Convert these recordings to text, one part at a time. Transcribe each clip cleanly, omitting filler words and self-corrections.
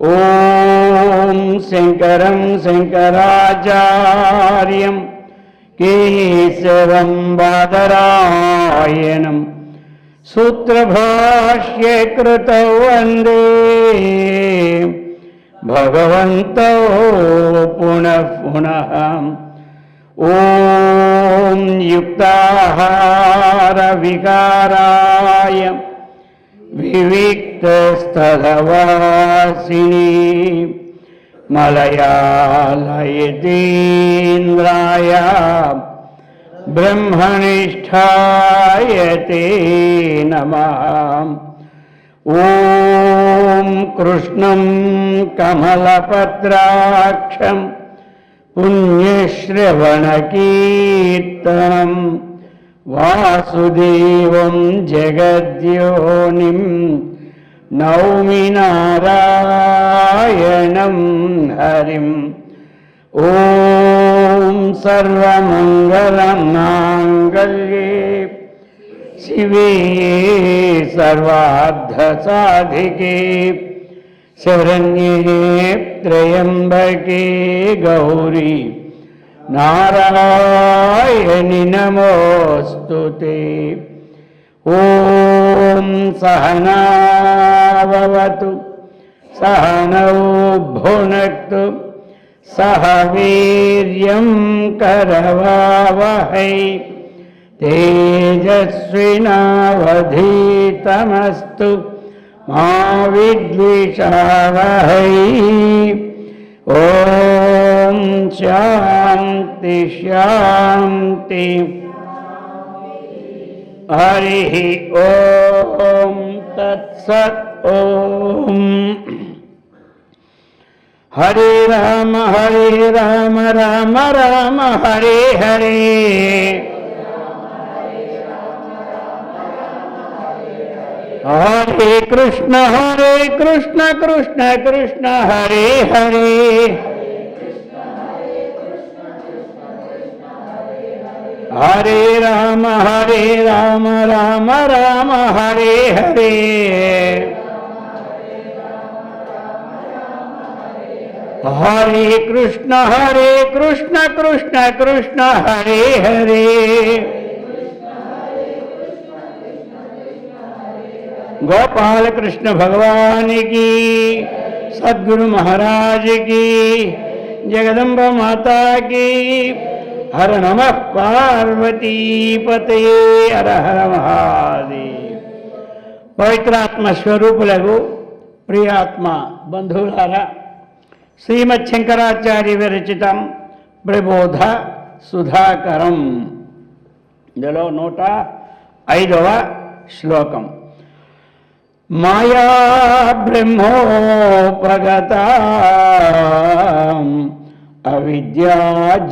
ఓం శంకరం శంకరాచార్యం కేశవం బాదరాయణం సూత్రభాష్యకృతౌ వందే భగవంతో పునః పునః. ఓం యుక్తాహార వికారాయ వివిక్తస్థలవాసిని మలయాళయతీంద్రాయ బ్రహ్మనిష్ఠాయ తే నమః. ఓం కృష్ణం కమలపత్రాక్షం పుణ్యశ్రవణకీర్తనం వాసుదేవం జగద్యోనిం నౌమి నారాయణం హరిం. ఓం సర్వమంగళం మాంగళ్యే శివే సర్వార్థసాధికే శరణ్యే త్రయంబకే గౌరీ నారాయణి నమోస్తుతే. ఓం సహనావతు సహనౌ భునక్తు సహ వీర్యం కరవావహై తేజస్వినావధీతమస్తు మా విద్విషావహై. ఓం శాంతి శాంతి. హరి ఓం తత్సత్. ఓం హరే రామ రామ రామ హరే హరే. హరే కృష్ణ కృష్ణ కృష్ణ హరే హరే. హరే రామ రామ రామ హరే హరే. హరే కృష్ణ కృష్ణ హరే హరే. గోపాల కృష్ణ భగవాన్ की, సద్గురు महाराज की, జగదంబ మాతా की. హర నమః పార్వతీపతే. హర హర మహాదేవ్. పవిత్రాత్మ స్వరూపులకు ప్రియాత్మ బంధువులారా, శ్రీమద్ శంకరాచార్య విరచితం ప్రబోధ సుధాకరం ఇందులో 105వ శ్లోకం. మాయా బ్రహ్మోపగతా అవిద్యా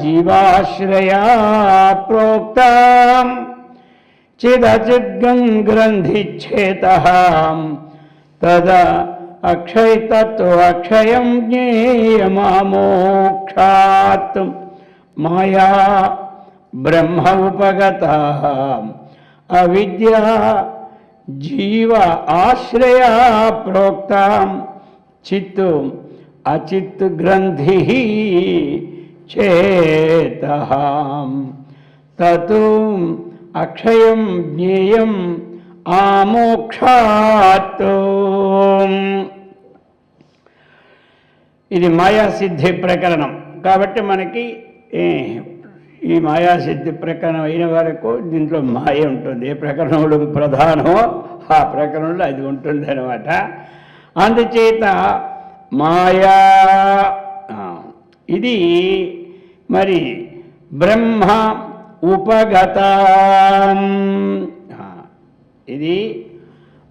జీవాశ్రయా ప్రోక్తా చిదచిద్గ్రంథిచ్ఛేదః తదా అక్షయతత్వక్షయం జ్ఞేయమామోక్షాత్. మాయా బ్రహ్మ ఉపగతా అవిద్యా జీవ ఆశ్రయా ప్రోక్తా చిత్తు అచిత్ గ్రంథి చేతః తత్ అక్షయం జ్ఞేయం ఆమోక్షాత్. ఇది మాయాసిద్ధి ప్రకరణం కాబట్టి మనకి ఈ మాయాసిద్ధి ప్రకరణం అయిన వరకు దీంట్లో మాయ ఉంటుంది. ఏ ప్రకరణంలో ప్రధానమో ఆ ప్రకరణంలో అది ఉంటుంది అన్నమాట. అందుచేత మాయా ఇది మరి బ్రహ్మ ఉపగత, ఇది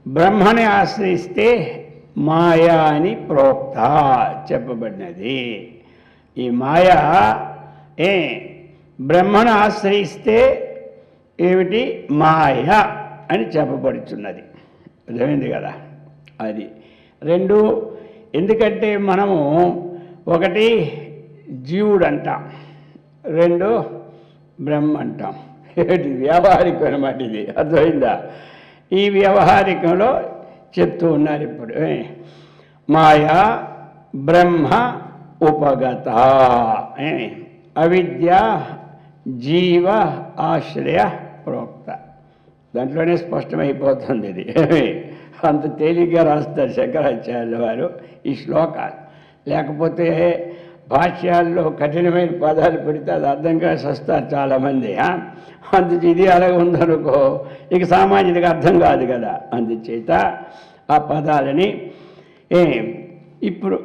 బ్రహ్మని ఆశ్రయిస్తే మాయా అని ప్రోక్త చెప్పబడినది. ఈ మాయా బ్రహ్మను ఆశ్రయిస్తే ఏమిటి మాయ అని చెప్పబడుచున్నది. అర్థమైంది కదా. అది రెండు. ఎందుకంటే మనము ఒకటి జీవుడు అంటాం, రెండు బ్రహ్మ అంటాం. వ్యావహారికం అన్నమాట ఇది. అర్థమైందా? ఈ వ్యవహారికంలో చెప్తూ ఉన్నారు ఇప్పుడు. మాయా బ్రహ్మ ఉపగత, అవిద్య జీవ ఆశ్రయ ప్రోక్త. దాంట్లోనే స్పష్టమైపోతుంది ఇది. అంత తేలిగ్గా రాస్తారు శంకరాచార్యుల వారు ఈ శ్లోకాలు. లేకపోతే భాష్యాల్లో కఠినమైన పదాలు పెడితే అది అర్థం కాసి వస్తారు చాలామంది. అందుచేత ఇది అలాగే ఉందనుకో ఇక సామాన్యుడికి అర్థం కాదు కదా. అందుచేత ఆ పదాలని ఇప్పుడు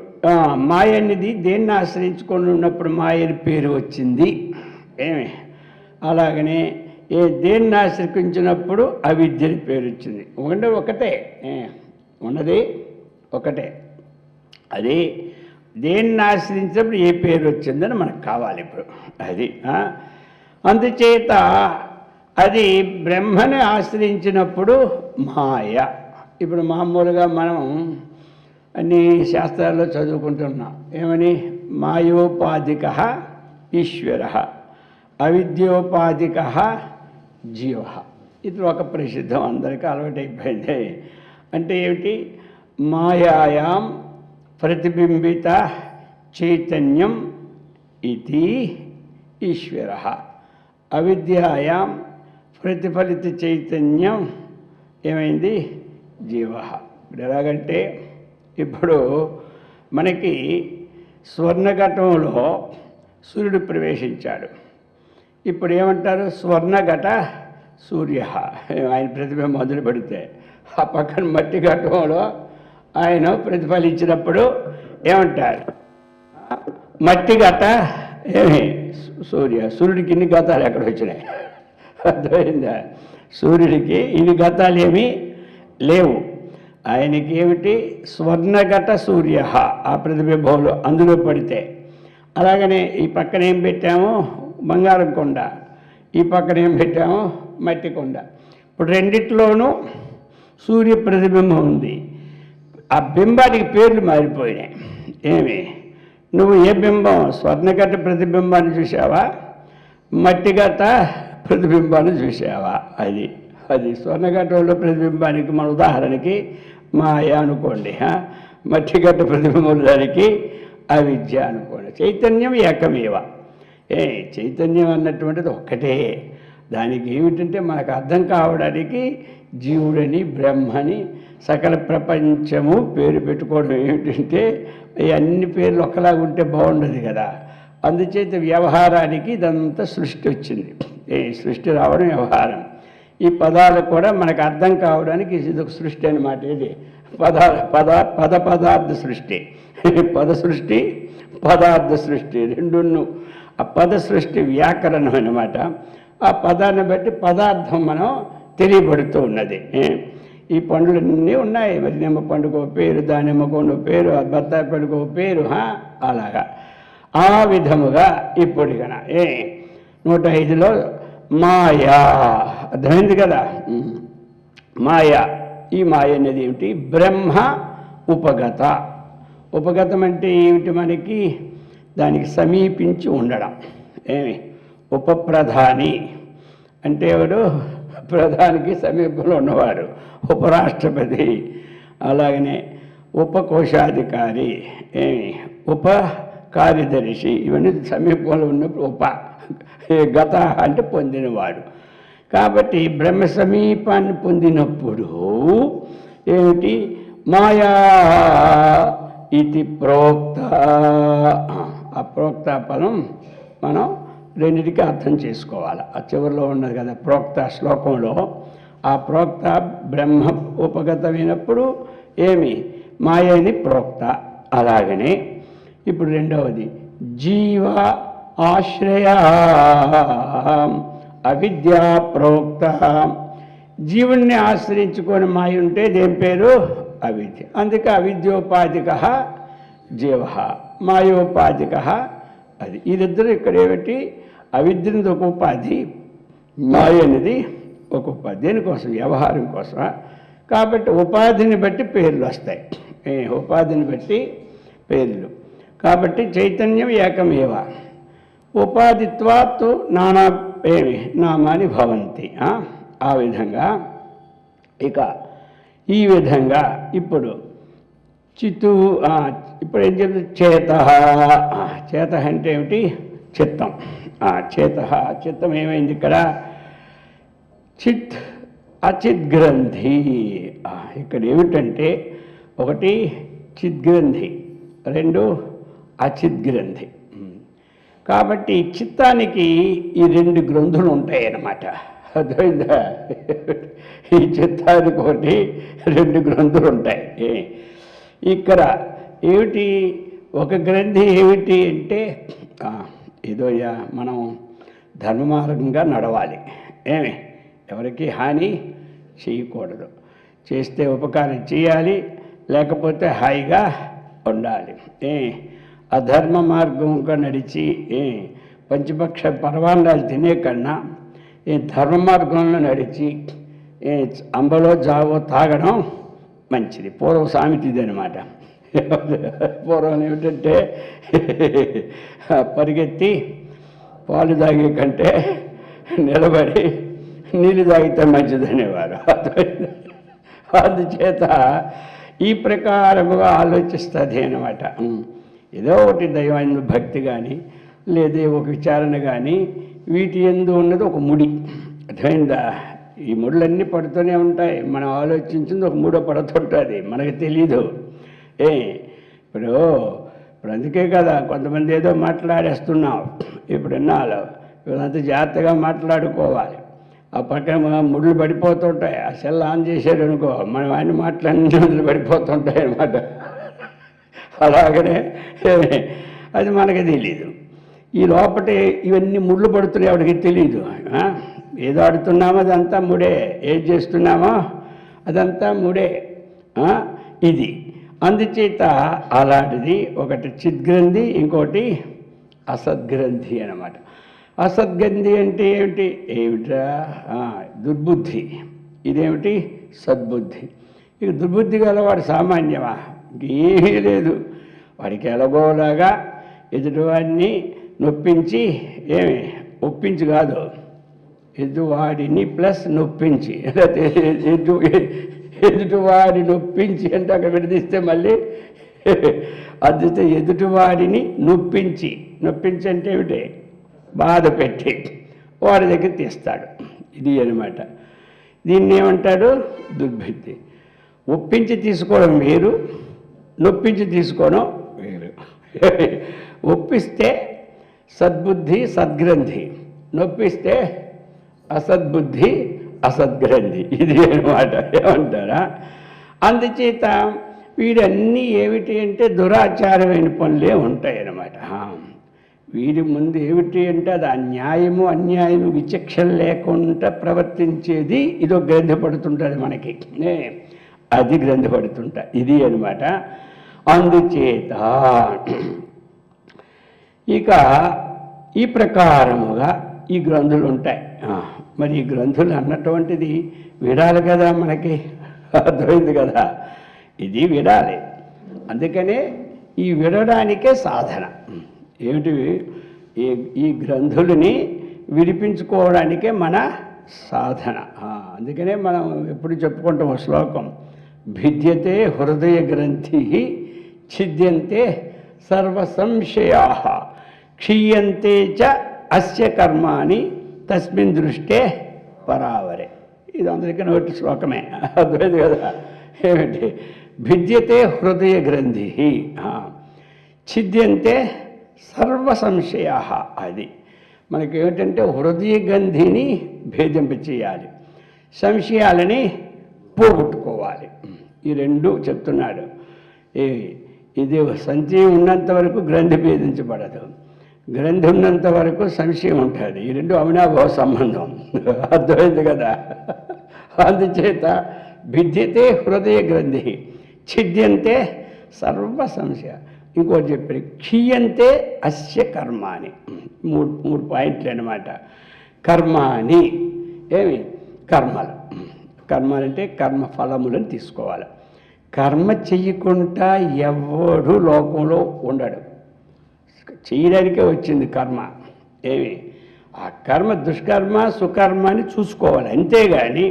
మాయ అనేది దేన్ని ఆశ్రయించుకొని ఉన్నప్పుడు మాయని పేరు వచ్చింది. అలాగనే దేన్ని ఆశ్రయించినప్పుడు అవిద్యని పేరు వచ్చింది. ఒకటే ఉన్నది ఒకటే. అది దేన్ని ఆశ్రయించినప్పుడు ఏ పేరు వచ్చిందని మనకు కావాలి ఇప్పుడు. అది అందుచేత అది బ్రహ్మని ఆశ్రయించినప్పుడు మాయ. ఇప్పుడు మామూలుగా మనం అన్ని శాస్త్రాల్లో చదువుకుంటున్నాం. ఏమని? మాయోపాధిక ఈశ్వర, అవిద్యోపాధిక జీవ. ఇది ఒక ప్రసిద్ధం, అందరికీ అలవాటైపోయింది. అంటే ఏమిటి? మాయాయాం ప్రతిబింబిత చైతన్యం ఇది ఈశ్వర, అవిద్యాయాం ప్రతిఫలిత చైతన్యం ఏమైంది? జీవ. ఇప్పుడు ఎలాగంటే ఇప్పుడు మనకి స్వర్ణఘటంలో సూర్యుడు ప్రవేశించాడు. ఇప్పుడు ఏమంటారు? స్వర్ణఘట సూర్య, ఆయన ప్రతిబింబం మొదలు పెడితే ఆ పక్కన మట్టి ఘటంలో ఆయన ప్రతిఫలించినప్పుడు ఏమంటారు? మట్టి ఘట ఏమి? సూర్య. సూర్యుడికి ఇన్ని గతాలు ఎక్కడ వచ్చినాయి? అర్థమైందా? సూర్యుడికి ఇన్ని గతాలు ఏమీ లేవు. ఆయనకి ఏమిటి? స్వర్ణఘట సూర్య, ఆ ప్రతిబింబంలో అందులో పడితే. అలాగనే ఈ పక్కన ఏం పెట్టాము? బంగారం కొండ. ఈ పక్కన ఏం పెట్టాము? మట్టి కొండ. ఇప్పుడు రెండిట్లోనూ సూర్య ప్రతిబింబం ఉంది. ఆ బింబానికి పేర్లు మారిపోయినాయి. ఏమి? నువ్వు ఏ బింబం? స్వర్ణఘట ప్రతిబింబాన్ని చూసావా? మట్టిఘట ప్రతిబింబాన్ని చూసావా? అది స్వర్ణఘటంలో ప్రతిబింబానికి మన ఉదాహరణకి మాయ అనుకోండి, మట్టిఘట ప్రతిబింబం దానికి అవిద్య అనుకోండి. చైతన్యం ఏకమేవ. చైతన్యం అన్నటువంటిది ఒక్కటే. దానికి ఏమిటంటే మనకు అర్థం కావడానికి జీవుడని బ్రహ్మని సకల ప్రపంచము పేరు పెట్టుకోవడం ఏమిటంటే అన్ని పేర్లు ఒకలాగా ఉంటే బాగుండదు కదా. అందుచేత వ్యవహారానికి ఇదంతా సృష్టి వచ్చింది. సృష్టి రావడం వ్యవహారం. ఈ పదాలు కూడా మనకు అర్థం కావడానికి ఇది ఒక సృష్టి అన్నమాట. ఇది పదార్థ సృష్టి. పద సృష్టి, పదార్థ సృష్టి రెండును. ఆ పద సృష్టి వ్యాకరణం అన్నమాట. ఆ పదాన్ని బట్టి పదార్థం మనం తెలియబడుతూ ఉన్నది. ఈ పండ్లన్నీ ఉన్నాయి. మరి నిమ్మ పండుగ పేరు, దానిమ్మ కొండ పేరు, బత్తాయి పండుగ పేరు. అలాగా ఆ విధముగా ఇప్పుడు ఇక 105లో మాయా అర్థమైంది కదా. మాయా, ఈ మాయ అనేది ఏమిటి? బ్రహ్మ ఉపగత. ఉపగతం అంటే ఏమిటి? మనకి దానికి సమీపించి ఉండడం. ఉపప్రధాని అంటే ఎవరు? ప్రధానికి సమీపంలో ఉన్నవాడు ఉపరాష్ట్రపతి. అలాగనే ఉపకోశాధికారి, ఉప కార్యదర్శి, ఇవన్నీ సమీపంలో ఉన్నప్పుడు గత అంటే పొందినవాడు. కాబట్టి బ్రహ్మ సమీపాన్ని పొందినప్పుడు ఏమిటి? మాయా ఇది ప్రోక్త. ఆ ప్రోక్త పదం మనం రెండింటికి అర్థం చేసుకోవాలి. ఆ చివరిలో ఉన్నది కదా ప్రోక్త శ్లోకంలో. ఆ ప్రోక్త బ్రహ్మ ఉపగతమైనప్పుడు మాయని ప్రోక్త. అలాగనే ఇప్పుడు రెండవది జీవ ఆశ్రయ అవిద్యా ప్రోక్త. జీవుణ్ణి ఆశ్రయించుకొని మాయ ఉంటే దేని పేరు? అవిద్య. అందుకే అవిద్యోపాధిక జీవ, మాయోపాధిక అది. ఇదిద్దరు ఇక్కడ ఏమిటి? అవిద్యనిది ఒక ఉపాధి, మాయ అనేది ఒక ఉపాధి. దేనికోసం? వ్యవహారం కోసం. కాబట్టి ఉపాధిని బట్టి పేర్లు వస్తాయి. ఉపాధిని బట్టి పేర్లు. కాబట్టి చైతన్యం ఏకమేవ, ఉపాధిత్వాత్తు నానా నామాని భవంతి. ఆ విధంగా ఇక ఈ విధంగా ఇప్పుడు చిత్తు ఇప్పుడు ఏం చెప్తుంది? చేత. చేత అంటే ఏమిటి? చిత్తం. చిత్తం ఏమైంది ఇక్కడ? చిత్ అచిద్గ్రంథి. ఇక్కడ ఏమిటంటే ఒకటి చిద్గ్రంథి, రెండు అచిద్గ్రంథి. కాబట్టి చిత్తానికి ఈ రెండు గ్రంథులు ఉంటాయి అన్నమాట. అర్థమైందా? ఈ చిత్తానికి ఒకటి రెండు గ్రంథులు ఉంటాయి. ఇక్కడ ఏమిటి ఒక గ్రంథి ఏమిటి అంటే ఏదోయా మనం ధర్మ మార్గంగా నడవాలి, ఎవరికి హాని చేయకూడదు, చేస్తే ఉపకారం చేయాలి, లేకపోతే హాయిగా ఉండాలి. అధర్మ మార్గంగా నడిచి పంచపక్ష పరవాన్నాలు తినే కన్నా ధర్మ మార్గంలో నడిచి అంబలో జావో తాగడం మంచిది. పూర్వ సామెత ఇది అనమాట. పూర్వం ఏమిటంటే పరిగెత్తి పాలు తాగే కంటే నిలబడి నీళ్ళు తాగితే మంచిదనేవారు. అందుచేత ఈ ప్రకారముగా ఆలోచిస్తుంది అన్నమాట. ఏదో ఒకటి దైవాన్ని భక్తి కానీ లేదా ఒక విచారణ కానీ వీటి యందు ఉన్నది ఒక ముడి. అర్థమైందా? ఈ ముడులన్నీ పడుతూనే ఉంటాయి. మనం ఆలోచించింది ఒక మూడో పడుతుంటుంది, మనకు తెలీదు. ఇప్పుడు అందుకే కదా కొంతమంది ఏదో మాట్లాడేస్తున్నాం. ఇప్పుడు విన్నాళ్ళు ఇదంతా జాగ్రత్తగా మాట్లాడుకోవాలి. ఆ పక్కన ముళ్ళు పడిపోతుంటాయి. ఆ సెల్ ఆన్ చేశాడు అనుకో, మనం ఆయన మాట్లాడిన పడిపోతుంటాయి అన్నమాట. అలాగనే అది మనకి తెలీదు. ఈ లోపటే ఇవన్నీ ముళ్ళు పడుతున్నాయి, ఎవరికి తెలీదు. ఏదో ఆడుతున్నామో అదంతా ముడే, ఏది చేస్తున్నామో అదంతా ముడే. ఇది అందుచేత అలాంటిది ఒకటి చిద్గ్రంథి, ఇంకోటి అసద్గ్రంథి అన్నమాట. అసద్గ్రంథి అంటే ఏమిటా? దుర్బుద్ధి. ఇదేమిటి? సద్బుద్ధి. ఇక దుర్బుద్ధి గలవాడు సామాన్యమా? ఇంకేమీ లేదు. వాడికి ఎలాగోలాగా ఎదుటివాడిని నొప్పించి ఒప్పించి కాదు, ఎదుటివాడిని ప్లస్ నొప్పించి, ఎదుటివాడి నొప్పించి అంటే అక్కడ విడదీస్తే మళ్ళీ అద్దుతే ఎదుటివాడిని నొప్పించి అంటే ఏమిటి? బాధ పెట్టి వాడి దగ్గర తీస్తాడు. ఇది అన్నమాట. దీన్ని ఏమంటాడు? దుర్బుద్ధి. ఒప్పించి తీసుకోవడం వేరు, నొప్పించి తీసుకోవడం వేరు. ఒప్పిస్తే సద్బుద్ధి సద్గ్రంథి, నొప్పిస్తే అసద్బుద్ధి అసద్గ్రంథి. ఇది అన్నమాట. ఏమంటారా? అందుచేత వీడన్నీ ఏమిటి అంటే దురాచారమైన పనులే ఉంటాయి అన్నమాట. వీడి ముందు ఏమిటి అంటే అది అన్యాయము అన్యాయము విచక్షణ లేకుండా ప్రవర్తించేది ఇదో గ్రంథపడుతుంటుంది మనకి. అది గ్రంథపడుతుంటా. ఇది అన్నమాట. అందుచేత ఇక ఈ ప్రకారముగా ఈ గ్రంథులు ఉంటాయి. మరి ఈ గ్రంథులు అన్నటువంటిది విడాలి కదా మనకి. అర్థమైంది కదా? ఇది విడాలి. అందుకనే ఈ విడడానికే సాధన ఏమిటి? ఈ గ్రంథులని విడిపించుకోవడానికే మన సాధన. అందుకనే మనం ఎప్పుడు చెప్పుకుంటాం శ్లోకం, భిద్యతే హృదయ గ్రంథి ఛిద్యంతే సర్వ సంశయా క్షీయంతే చ అస్య కర్మాని తస్మిన్ దృష్టే పరావరే. ఇది అందరికీ నోటి శ్లోకమే. అర్థమైంది కదా? ఏమిటి? భిద్యతే హృదయ గ్రంథి ఛిద్యంతే సర్వ సంశయా. అది మనకి ఏమిటంటే హృదయ గ్రంథిని భేదింపచేయాలి, సంశయాలని పోగొట్టుకోవాలి. ఈ రెండు చెప్తున్నాడు. ఇది సంశయం ఉన్నంత వరకు గ్రంథి భేదించబడదు, గ్రంథి ఉన్నంత వరకు సంశయం ఉంటుంది. ఈ రెండు అవినాభావ సంబంధం. అర్థమైంది కదా? అందుచేత భిద్యతే హృదయ గ్రంథి ఛిద్యంతే సర్వ సంశయ. ఇంకోటి చెప్పారు, క్షీయంతే అస్య కర్మాని. మూడు పాయింట్లు అన్నమాట. కర్మాని కర్మలు. కర్మలంటే కర్మ ఫలములను తీసుకోవాలి. కర్మ చెయ్యకుండా ఎవడు లోకంలో ఉండడు. చేయడానికే వచ్చింది కర్మ. ఆ కర్మ దుష్కర్మ సుకర్మ అని చూసుకోవాలి. అంతేగాని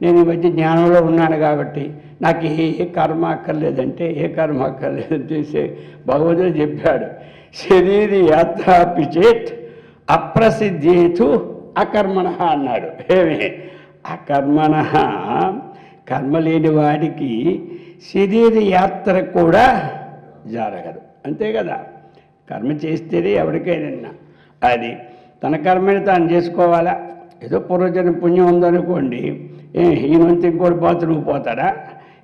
నేను ఈ మధ్య జ్ఞానంలో ఉన్నాను కాబట్టి నాకు ఏ కర్మ అక్కర్లేదంటే ఏ కర్మ అక్కర్లేదంటే భగవంతుడు చెప్పాడు, శరీరి యాత్రాపి చేత్ అప్రసిద్ధేతు అకర్మణ అన్నాడు. ఏమి అకర్మణ, కర్మ లేని వాడికి శరీర యాత్ర కూడా జరగదు. అంతే కదా, కర్మ చేస్తేనే ఎవరికైనా అది తన కర్మని తాను చేసుకోవాలా. ఏదో పూర్వజన పుణ్యం ఉందనుకోండి, ఈయనంత ఇంకోటి బాత్రూమ్ పోతాడా,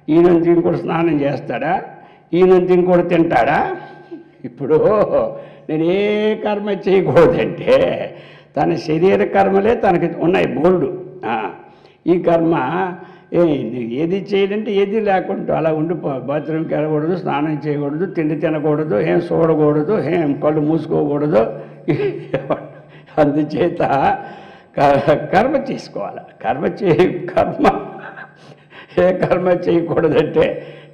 ఈయనంత ఇంకోటి స్నానం చేస్తాడా, ఈయనంత ఇంకోటి తింటాడా? ఇప్పుడు నేను ఏ కర్మ చేయకూడదంటే తన శరీర కర్మలే తనకి ఉన్నాయి బోల్డు. ఈ కర్మ ఏది చేయాలంటే ఏది లేకుండా అలా ఉండిపో, బాత్రూమ్కి వెళ్ళకూడదు, స్నానం చేయకూడదు, తిండి తినకూడదు, ఏం చూడకూడదు, ఏం కళ్ళు మూసుకోకూడదు. అందుచేత కర్మ చేసుకోవాలి. ఏ కర్మ చేయకూడదంటే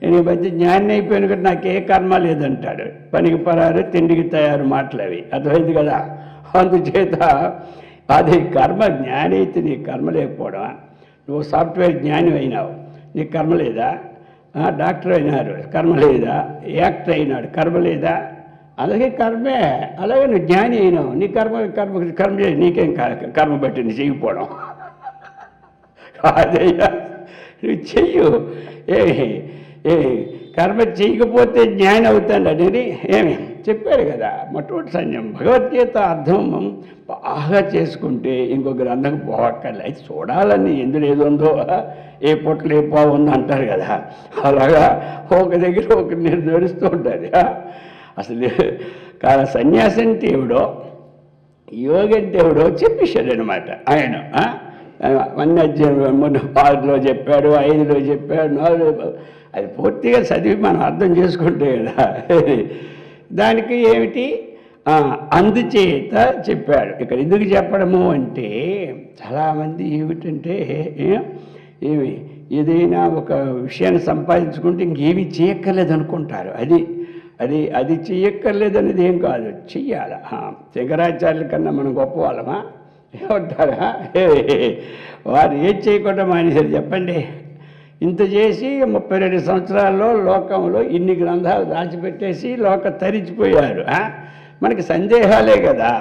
నేను ఈ మధ్య జ్ఞాని అయిపోయాను కదా, నాకు ఏ కర్మ లేదంటాడు. పనికి పరారు, తిండికి తయారు మాటలు అవి. అర్థమైంది కదా. అందుచేత అది కర్మ. జ్ఞాని అయితే నీ కర్మ లేకపోవడం. నువ్వు సాఫ్ట్వేర్ జ్ఞాని అయినావు, నీకు కర్మ లేదా? డాక్టర్ అయినారు, కర్మ లేదా? యాక్టర్ అయినాడు, కర్మ లేదా? అలాగే కర్మే. అలాగే నువ్వు జ్ఞాని అయినావు, నీ కర్మ నీకేం కర్మ బట్టి నీ చేయకపోవడం అదయ్యా. నువ్వు చెయ్యు. కర్మ చేయకపోతే జ్ఞాని అవుతాడు అనేది ఏమి చెప్పారు కదా. మొట్టమొదటి సంజం భగవద్గీత అర్థం బాగా చేసుకుంటే ఇంకో గ్రంథం పోవక్కర్లే. అది చూడాలని ఎందులో ఏదుందో, ఏ పొట్టలు ఏ పోవుందో అంటారు కదా, అలాగా ఒక దగ్గర ఒక నడుస్తూ ఉంటుంది. అసలు సన్యాసి అంటే ఎవడో, యోగి అంటే ఎవడో చెప్పేశాడు అనమాట ఆయన. అన్ని అధ్యాయం మొన్న 6లో చెప్పాడు, 5లో చెప్పాడు, 4. అది పూర్తిగా చదివి మనం అర్థం చేసుకుంటే కదా. దానికి ఏమిటి అందుచేత చెప్పాడు. ఇక్కడ ఎందుకు చెప్పడము అంటే చాలామంది ఏమిటంటే ఏదైనా ఒక విషయాన్ని సంపాదించుకుంటే ఇంకేమీ చేయక్కర్లేదు అనుకుంటారు. అది చెయ్యక్కర్లేదు అనేది ఏం కాదు, చెయ్యాలి. శంకరాచార్యుల కన్నా మనం గొప్ప వాళ్ళమా ఏమంటారా? వారు ఏం చేయకుండా మానేశారు చెప్పండి. ఇంత చేసి 32 సంవత్సరాల్లో లోకంలో ఇన్ని గ్రంథాలు దాచిపెట్టేసి తరిచిపోయారు. మనకి సందేహాలే కదా.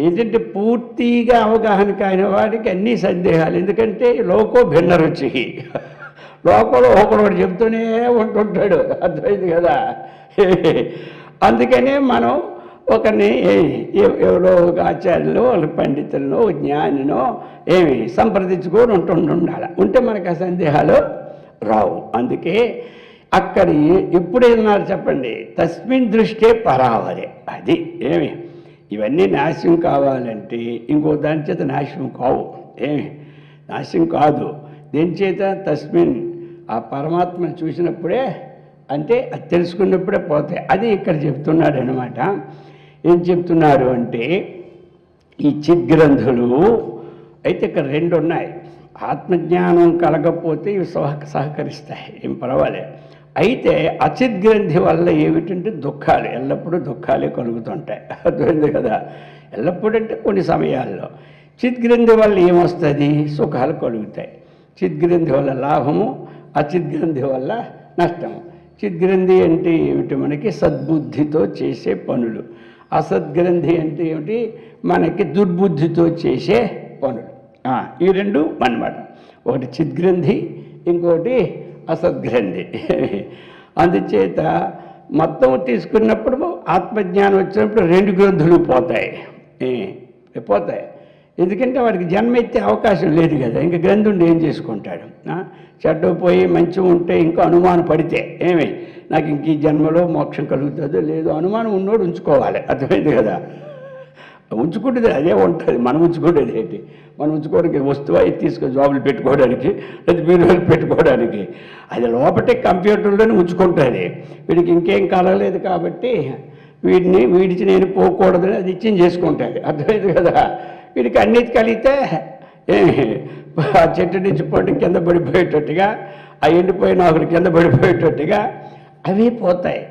ఏంటంటే పూర్తిగా అవగాహన కాని వాడికి అన్ని సందేహాలు. ఎందుకంటే లోకో భిన్న రుచి, లోకంలో ఒకడు చెప్తూనే ఉంటుంటాడు. అర్థమైంది కదా. అందుకనే మనం ఒకరిని ఎవరో ఒక ఆచార్యులు, వాళ్ళ పండితులను, జ్ఞానినో సంప్రదించుకొని ఉండాలి. ఉంటే మనకు ఆ సందేహాలు రావు. అందుకే అక్కడ ఎప్పుడేమన్నారు చెప్పండి, తస్మిన్ దృష్టే పరావరే. అది ఇవన్నీ నాశనం కావాలంటే ఇంకో దాని చేత నాశనం కావు. నాశనం కాదు. దేని చేత? తస్మిన్, ఆ పరమాత్మను చూసినప్పుడే, అంటే అది తెలుసుకున్నప్పుడే పోతాయి. అది ఇక్కడ చెప్తున్నాడు అనమాట. ఏం చెప్తున్నారు అంటే ఈ చిద్గ్రంథులు అయితే ఇక్కడ 2 ఉన్నాయి. ఆత్మజ్ఞానం కలగకపోతే ఇవి సహకరిస్తాయి, ఏం పర్వాలేదు. అయితే అచిద్గ్రంథి వల్ల ఏమిటంటే దుఃఖాలు, ఎల్లప్పుడూ దుఃఖాలే కలుగుతుంటాయి. అర్థమైంది కదా. ఎల్లప్పుడూ అంటే కొన్ని సమయాల్లో. చిద్గ్రంథి వల్ల ఏమొస్తుంది? సుఖాలు కలుగుతాయి. చిద్గ్రంథి వల్ల లాభము, అచిద్గ్రంథి వల్ల నష్టము. చిద్గ్రంథి అంటే ఏమిటి? మనకి సద్బుద్ధితో చేసే పనులు. అసద్గ్రంథి అంటే ఏమిటి? మనకి దుర్బుద్ధితో చేసే పనులు. ఈ 2 అన్నమాట. ఒకటి చిద్గ్రంథి, ఇంకోటి అసద్గ్రంథి. అందుచేత మొత్తం తీసుకున్నప్పుడు ఆత్మజ్ఞానం వచ్చినప్పుడు 2 గ్రంథులు పోతాయి. ఎందుకంటే వాడికి జన్మ ఎత్తే అవకాశం లేదు కదా. ఇంకా గ్రంథుండి ఏం చేసుకుంటాడు? చెడ్డ పోయి మంచి ఉంటే ఇంకా అనుమానం పడితే నాకు ఇంక ఈ జన్మలో మోక్షం కలుగుతుందో లేదో అనుమానం ఉన్నోడు ఉంచుకోవాలి. అర్థమైంది కదా. ఉంచుకుంటుంది అదే ఉంటుంది. మనం ఉంచుకునేది ఏంటి? మనం ఉంచుకోవడానికి వస్తువు ఇది తీసుకొని జాబులు పెట్టుకోవడానికి, లేదా బీరువాలు పెట్టుకోవడానికి. అది లోపటే కంప్యూటర్లోనే ఉంచుకుంటుంది. వీడికి ఇంకేం కలగలేదు కాబట్టి వీడిచి నేను పోకూడదని అది ఇచ్చింది చేసుకుంటుంది. అర్థమైంది కదా. వీడికి అన్నిటి కలిగితే ఆ చెట్టు నుంచి పండు కింద పడిపోయేటట్టుగా, ఆ ఎండిపోయిన ఆకులు కింద పడిపోయేటట్టుగా అవి పోతాయి.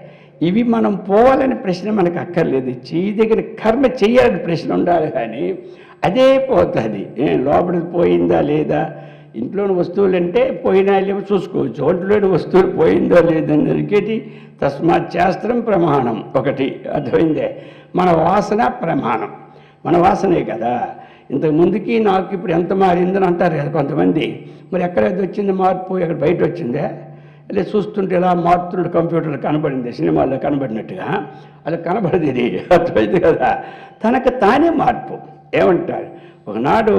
ఇవి మనం పోవాలని ప్రశ్న మనకు అక్కర్లేదు. దగ్గర కర్మ చేయాలని ప్రశ్న ఉండాలి. కానీ అదే పోతుంది. లోపలికి పోయిందా లేదా, ఇంట్లోని వస్తువులు అంటే పోయినా లేవో చూసుకోవచ్చు, ఒంట్లోని వస్తువులు పోయిందో లేదని నరికేటి తస్మాత్ శాస్త్రం ప్రమాణం ఒకటి అర్థమైందే. మన వాసన ప్రమాణం, మన వాసనే కదా. ఇంతకు ముందుకి నాకు ఇప్పుడు ఎంత మారిందని అంటారు కదా కొంతమంది. మరి ఎక్కడైతే వచ్చింది మార్పు, ఎక్కడ బయట వచ్చిందే, అదే చూస్తుంటే ఇలా మారుతుంటే కంప్యూటర్లో కనబడింది, సినిమాల్లో కనబడినట్టుగా అలా కనబడదు. ఇది అర్థమైంది కదా, తనకు తానే మార్పు. ఏమంటారు, ఒకనాడు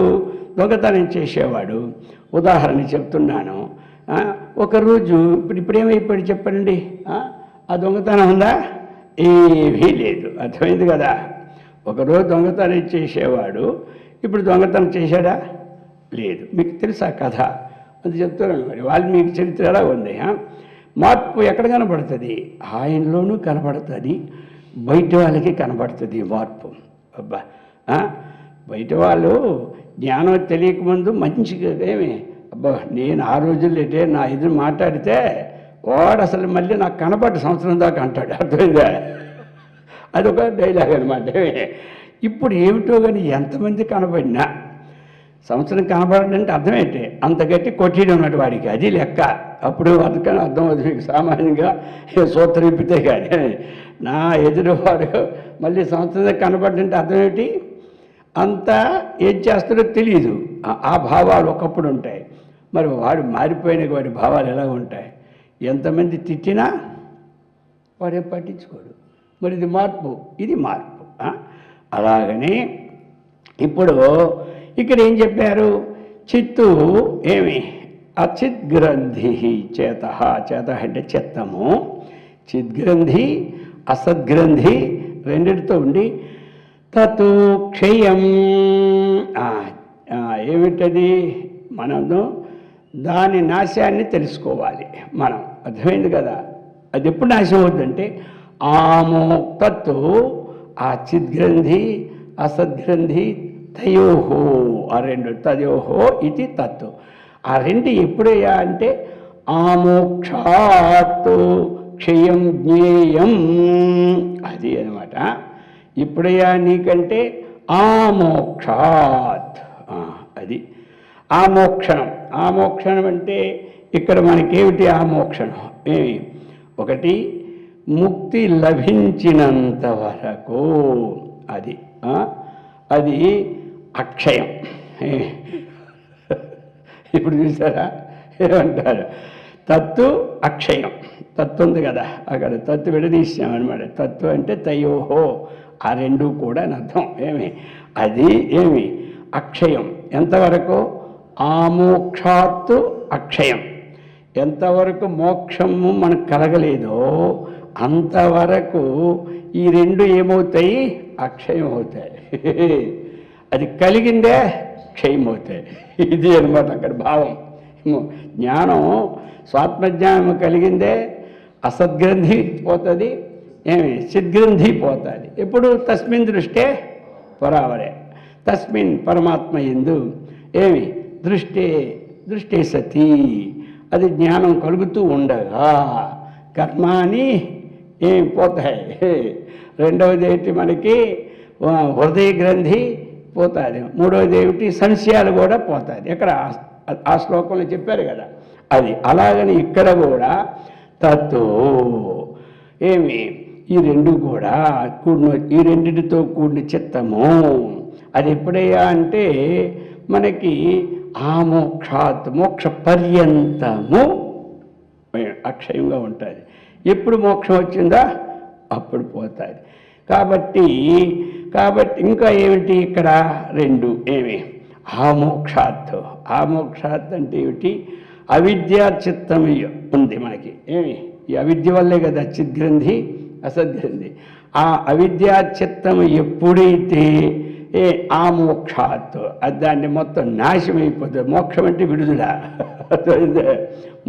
దొంగతనం చేసేవాడు, ఉదాహరణ చెప్తున్నాను. ఒకరోజు ఇప్పుడు ఏమైపోయాడు చెప్పండి, ఆ దొంగతనం ఉందా? ఏమీ లేదు. అర్థమైంది కదా. ఒకరోజు దొంగతనం చేసేవాడు ఇప్పుడు దొంగతనం చేశాడా? లేదు. మీకు తెలుసా కథ? అది చెప్తున్నాను. మరి వాల్మీకి చరిత్ర ఎలా ఉంది? మార్పు ఎక్కడ కనబడుతుంది? ఆయనలోనూ కనబడుతుంది, బయట వాళ్ళకి కనబడుతుంది మార్పు. అబ్బా, బయట వాళ్ళు జ్ఞానం తెలియకముందు మంచిగా ఏమి, అబ్బా నేను ఆ రోజుల్లో అంటే నా ఎదురు మాట్లాడితే వాడు అసలు మళ్ళీ నాకు కనబడ్డ సంవత్సరం దాకా అంటాడు. అర్థమైందా? అదొక డైలాగ్ అనమాట. ఇప్పుడు ఏమిటో కానీ ఎంతమంది కనబడినా సంవత్సరం కనబడంటే అర్థం ఏంటి? అంత గట్టి కొట్టిడు ఉన్నట్టు వాడికి, అది లెక్క. అప్పుడు అందుకని అర్థం అవుతుంది మీకు సామాన్యంగా సూత్రం ఇప్పితే కానీ. నా ఎదురువాడు మళ్ళీ సంవత్సరం కనబడంటే అర్థం ఏంటి? అంతా ఏం చేస్తాడో తెలియదు. ఆ భావాలు ఒకప్పుడు ఉంటాయి. మరి వాడు మారిపోయిన వాడి భావాలు ఎలా ఉంటాయి? ఎంతమంది తిట్టినా వాడేం పట్టించుకోడు. మరి ఇది మార్పు, ఇది మార్పు. అలాగని ఇప్పుడు ఇక్కడ ఏం చెప్పారు? చిత్తు ఏమి? అచిద్గ్రంథి చేత, చేత అంటే చిత్తము, చిద్గ్రంథి అసద్గ్రంథి రెండిటితో ఉండి తతు క్షయం. ఏమిటది? మనము దాని నాశాన్ని తెలుసుకోవాలి మనం. అర్థమైంది కదా. అది ఎప్పుడు నాశనం అవుతుందంటే ఆమోక్తత్తు ఆ చిద్గ్రంథి అసద్గ్రంథి తయోహో, ఆ రెండు తయోహో ఇది తత్తు. ఆ రెండు ఎప్పుడయ్యా అంటే ఆమోక్షాత్ క్షయం జ్ఞేయం, అది అనమాట. ఇప్పుడయ్యా నీకంటే ఆమోక్షాత్, అది ఆమోక్షణం. ఆమోక్షణం అంటే ఇక్కడ మనకేమిటి ఆమోక్షణం? ఏమి? ఒకటి ముక్తి లభించినంత వరకు, అది అది అక్షయం. ఇప్పుడు చూసారా ఏమంటారు? తత్తు అక్షయం. తత్తు ఉంది కదా అక్కడ, తత్తు విడదీసామన్నమాట. తత్తు అంటే తయోహో, ఆ రెండు కూడా అర్థం. ఏమి? అది ఏమి? అక్షయం. ఎంతవరకు? ఆమోక్షాత్తు అక్షయం. ఎంతవరకు మోక్షము మనకు కలగలేదో అంతవరకు ఈ రెండు ఏమవుతాయి? అక్షయం అవుతాయి. అది కలిగిందే క్షయం అవుతాయి. ఇది అనమాట అక్కడ భావం. జ్ఞానం, స్వాత్మజ్ఞానం కలిగిందే అసద్గ్రంథి పోతుంది, ఏమి? చిద్గ్రంథి పోతుంది. ఎప్పుడు? తస్మిన్ దృష్టే పరావరే, తస్మిన్ పరమాత్మ యందు ఏమి? దృష్టే సతి, అది జ్ఞానం కలుగుతూ ఉండగా కర్మాని ఏం పోతాయి. రెండవది ఏంటి మనకి? హృదయ గ్రంథి పోతుంది. మూడవది ఏమిటి? సంశయాలు కూడా పోతుంది. ఎక్కడ? ఆ శ్లోకంలో చెప్పారు కదా అది. అలాగని ఇక్కడ కూడా తత్తో ఏమి? ఈ రెండు కూడా కూడిన, ఈ రెండిటితో కూడిన చిత్తము. అది ఎప్పుడయ్యా అంటే మనకి ఆమోక్షాత్, మోక్ష పర్యంతము అక్షయంగా ఉంటుంది. ఎప్పుడు మోక్షం వచ్చిందా అప్పుడు పోతుంది. కాబట్టి ఇంకా ఏమిటి ఇక్కడ? రెండు. ఏమి? ఆమోక్షాత్. ఆమోక్షాత్ అంటే ఏమిటి? అవిద్యా చిత్తం ఉంది మనకి. ఏమి? ఈ అవిద్య వల్లే కదా చిద్గ్రంథి అసద్గ్రంథి. ఆ అవిద్యా చిత్తము ఎప్పుడైతే ఆమోక్షాత్, అది దాన్ని మొత్తం నాశనం అయిపోతుంది. మోక్షం అంటే విడుదల.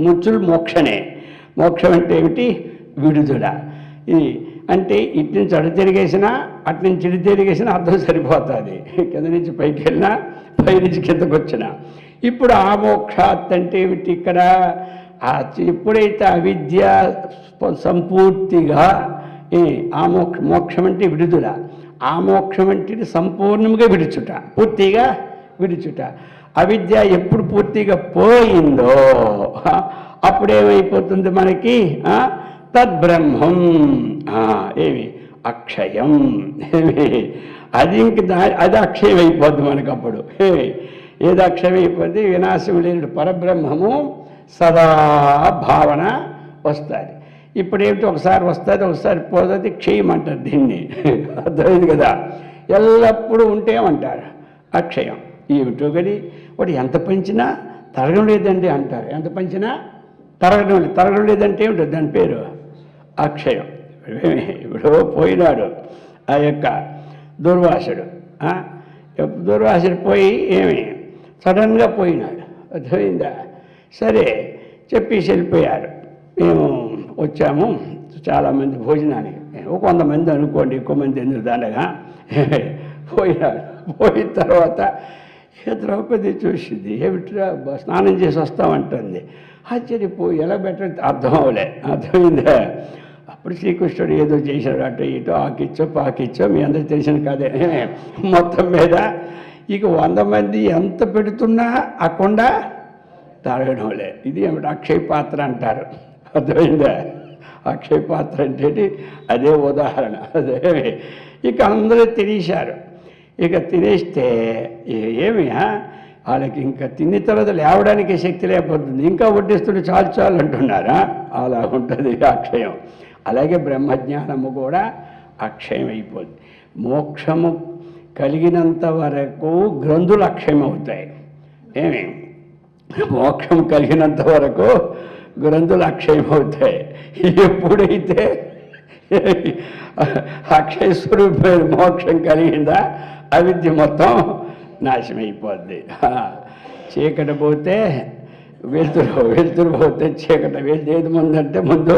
ముచ్చులు మోక్షనే. మోక్షం అంటే ఏమిటి? విడుదల. ఇది అంటే ఇటు నుంచి అడు తిరిగేసినా అటు నుంచి ఇటు తిరిగేసినా అర్థం సరిపోతుంది. కింద నుంచి పైకి వెళ్ళినా, పై నుంచి కిందకు వచ్చినా. ఇప్పుడు ఆమోక్షాత్ అంటే ఏమిటి ఇక్కడ? ఎప్పుడైతే అవిద్య సంపూర్తిగా మోక్షం అంటే విడుదల. ఆ మోక్షం అంటే సంపూర్ణంగా విడుచుట, పూర్తిగా విడుచుట. అవిద్య ఎప్పుడు పూర్తిగా పోయిందో అప్పుడేమైపోతుంది మనకి తద్బ్రహ్మం, ఏమి అక్షయం, ఏమి అది ఇంక అది అక్షయం అయిపోద్ది మనకు. అప్పుడు ఏది అక్షయం అయిపోద్ది? వినాశం లేని పరబ్రహ్మము సదా భావన వస్తుంది. ఇప్పుడు ఏమిటి, ఒకసారి వస్తుంది ఒకసారి పోతుంది, క్షయం అంటారు దీన్ని. అర్థమైంది కదా? ఎల్లప్పుడూ ఉంటేమంటారు అక్షయం. ఏమిటో కానీ వాడు ఎంత పెంచినా తరగడం లేదండి అంటారు. ఎంత పెంచినా తరగడం లేదంటే ఏమిటో దాని పేరు అక్షయం. ఇప్పుడు పోయినాడు ఆ యొక్క దుర్వాసుడు. దుర్వాసుడు పోయి ఏమి సడన్గా పోయినాడు. అర్థమైందా? సరే చెప్పేసి వెళ్ళిపోయారు. మేము వచ్చాము చాలామంది భోజనానికి, 100 మంది అనుకోండి, ఎక్కువ మంది ఎందుకు దానిగా. పోయినాడు. పోయిన తర్వాత ద్రౌపది చూసింది, ఏమిట్రా స్నానం చేసి వస్తామంటుంది. ఆశ్చర్యపోయి ఎలా బెటర్ అర్థం అవ్వలే. అర్థమైందా? అప్పుడు శ్రీకృష్ణుడు ఏదో చేశాడు, అటు ఇటు ఆకిచ్చో పాకిచ్చో మీ అందరికి తెలిసిన కదే. మొత్తం మీద ఇక 100 మంది ఎంత పెడుతున్నా ఆ కొండ తరగడంలే. ఇది ఏమిటి అక్షయ పాత్ర అంటారు. అర్థమైందా? అక్షయ పాత్ర అంటే అదే ఉదాహరణ. అదే ఇక అందరూ తినేశారు. ఇక తినేస్తే ఏమి వాళ్ళకి ఇంకా తిన్న తర్వాత లేవడానికి శక్తి లేకపోతుంది, ఇంకా వడ్డిస్తుంటే చాలు చాలు అంటున్నారా? అలా ఉంటుంది అక్షయం. అలాగే బ్రహ్మజ్ఞానము కూడా అక్షయం అయిపోద్ది. మోక్షము కలిగినంత వరకు గ్రంథులు అక్షయం అవుతాయి. ఏమి మోక్షం కలిగినంత వరకు గ్రంథులు అక్షయం అవుతాయి. ఎప్పుడైతే అక్షయ స్వరూపమైన మోక్షం కలిగిందా అవిద్య మొత్తం నాశనం అయిపోద్ది. చీకటి పోతే వెలుతురు పోతే చీకటి, ఏది ముందంటే ముందు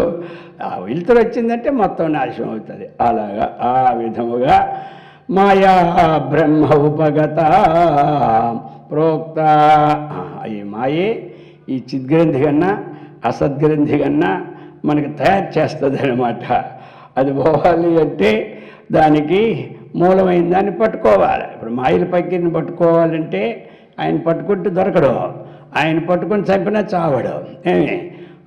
వెలుతురు వచ్చిందంటే మొత్తం నాశనం అవుతుంది. అలాగా ఆ విధముగా మాయా బ్రహ్మ ఉపగత ప్రోక్త. ఈ మాయే ఈ చిద్గ్రంథి కన్నా అసద్గ్రంథి కన్నా మనకి తయారు చేస్తుంది అన్నమాట. అది పోవాలి అంటే దానికి మూలమైన దాన్ని పట్టుకోవాలి. ఇప్పుడు మాయల పక్కిని పట్టుకోవాలంటే ఆయన పట్టుకుంటూ దొరకడు, ఆయన పట్టుకొని చంపినా చావడు. ఏమి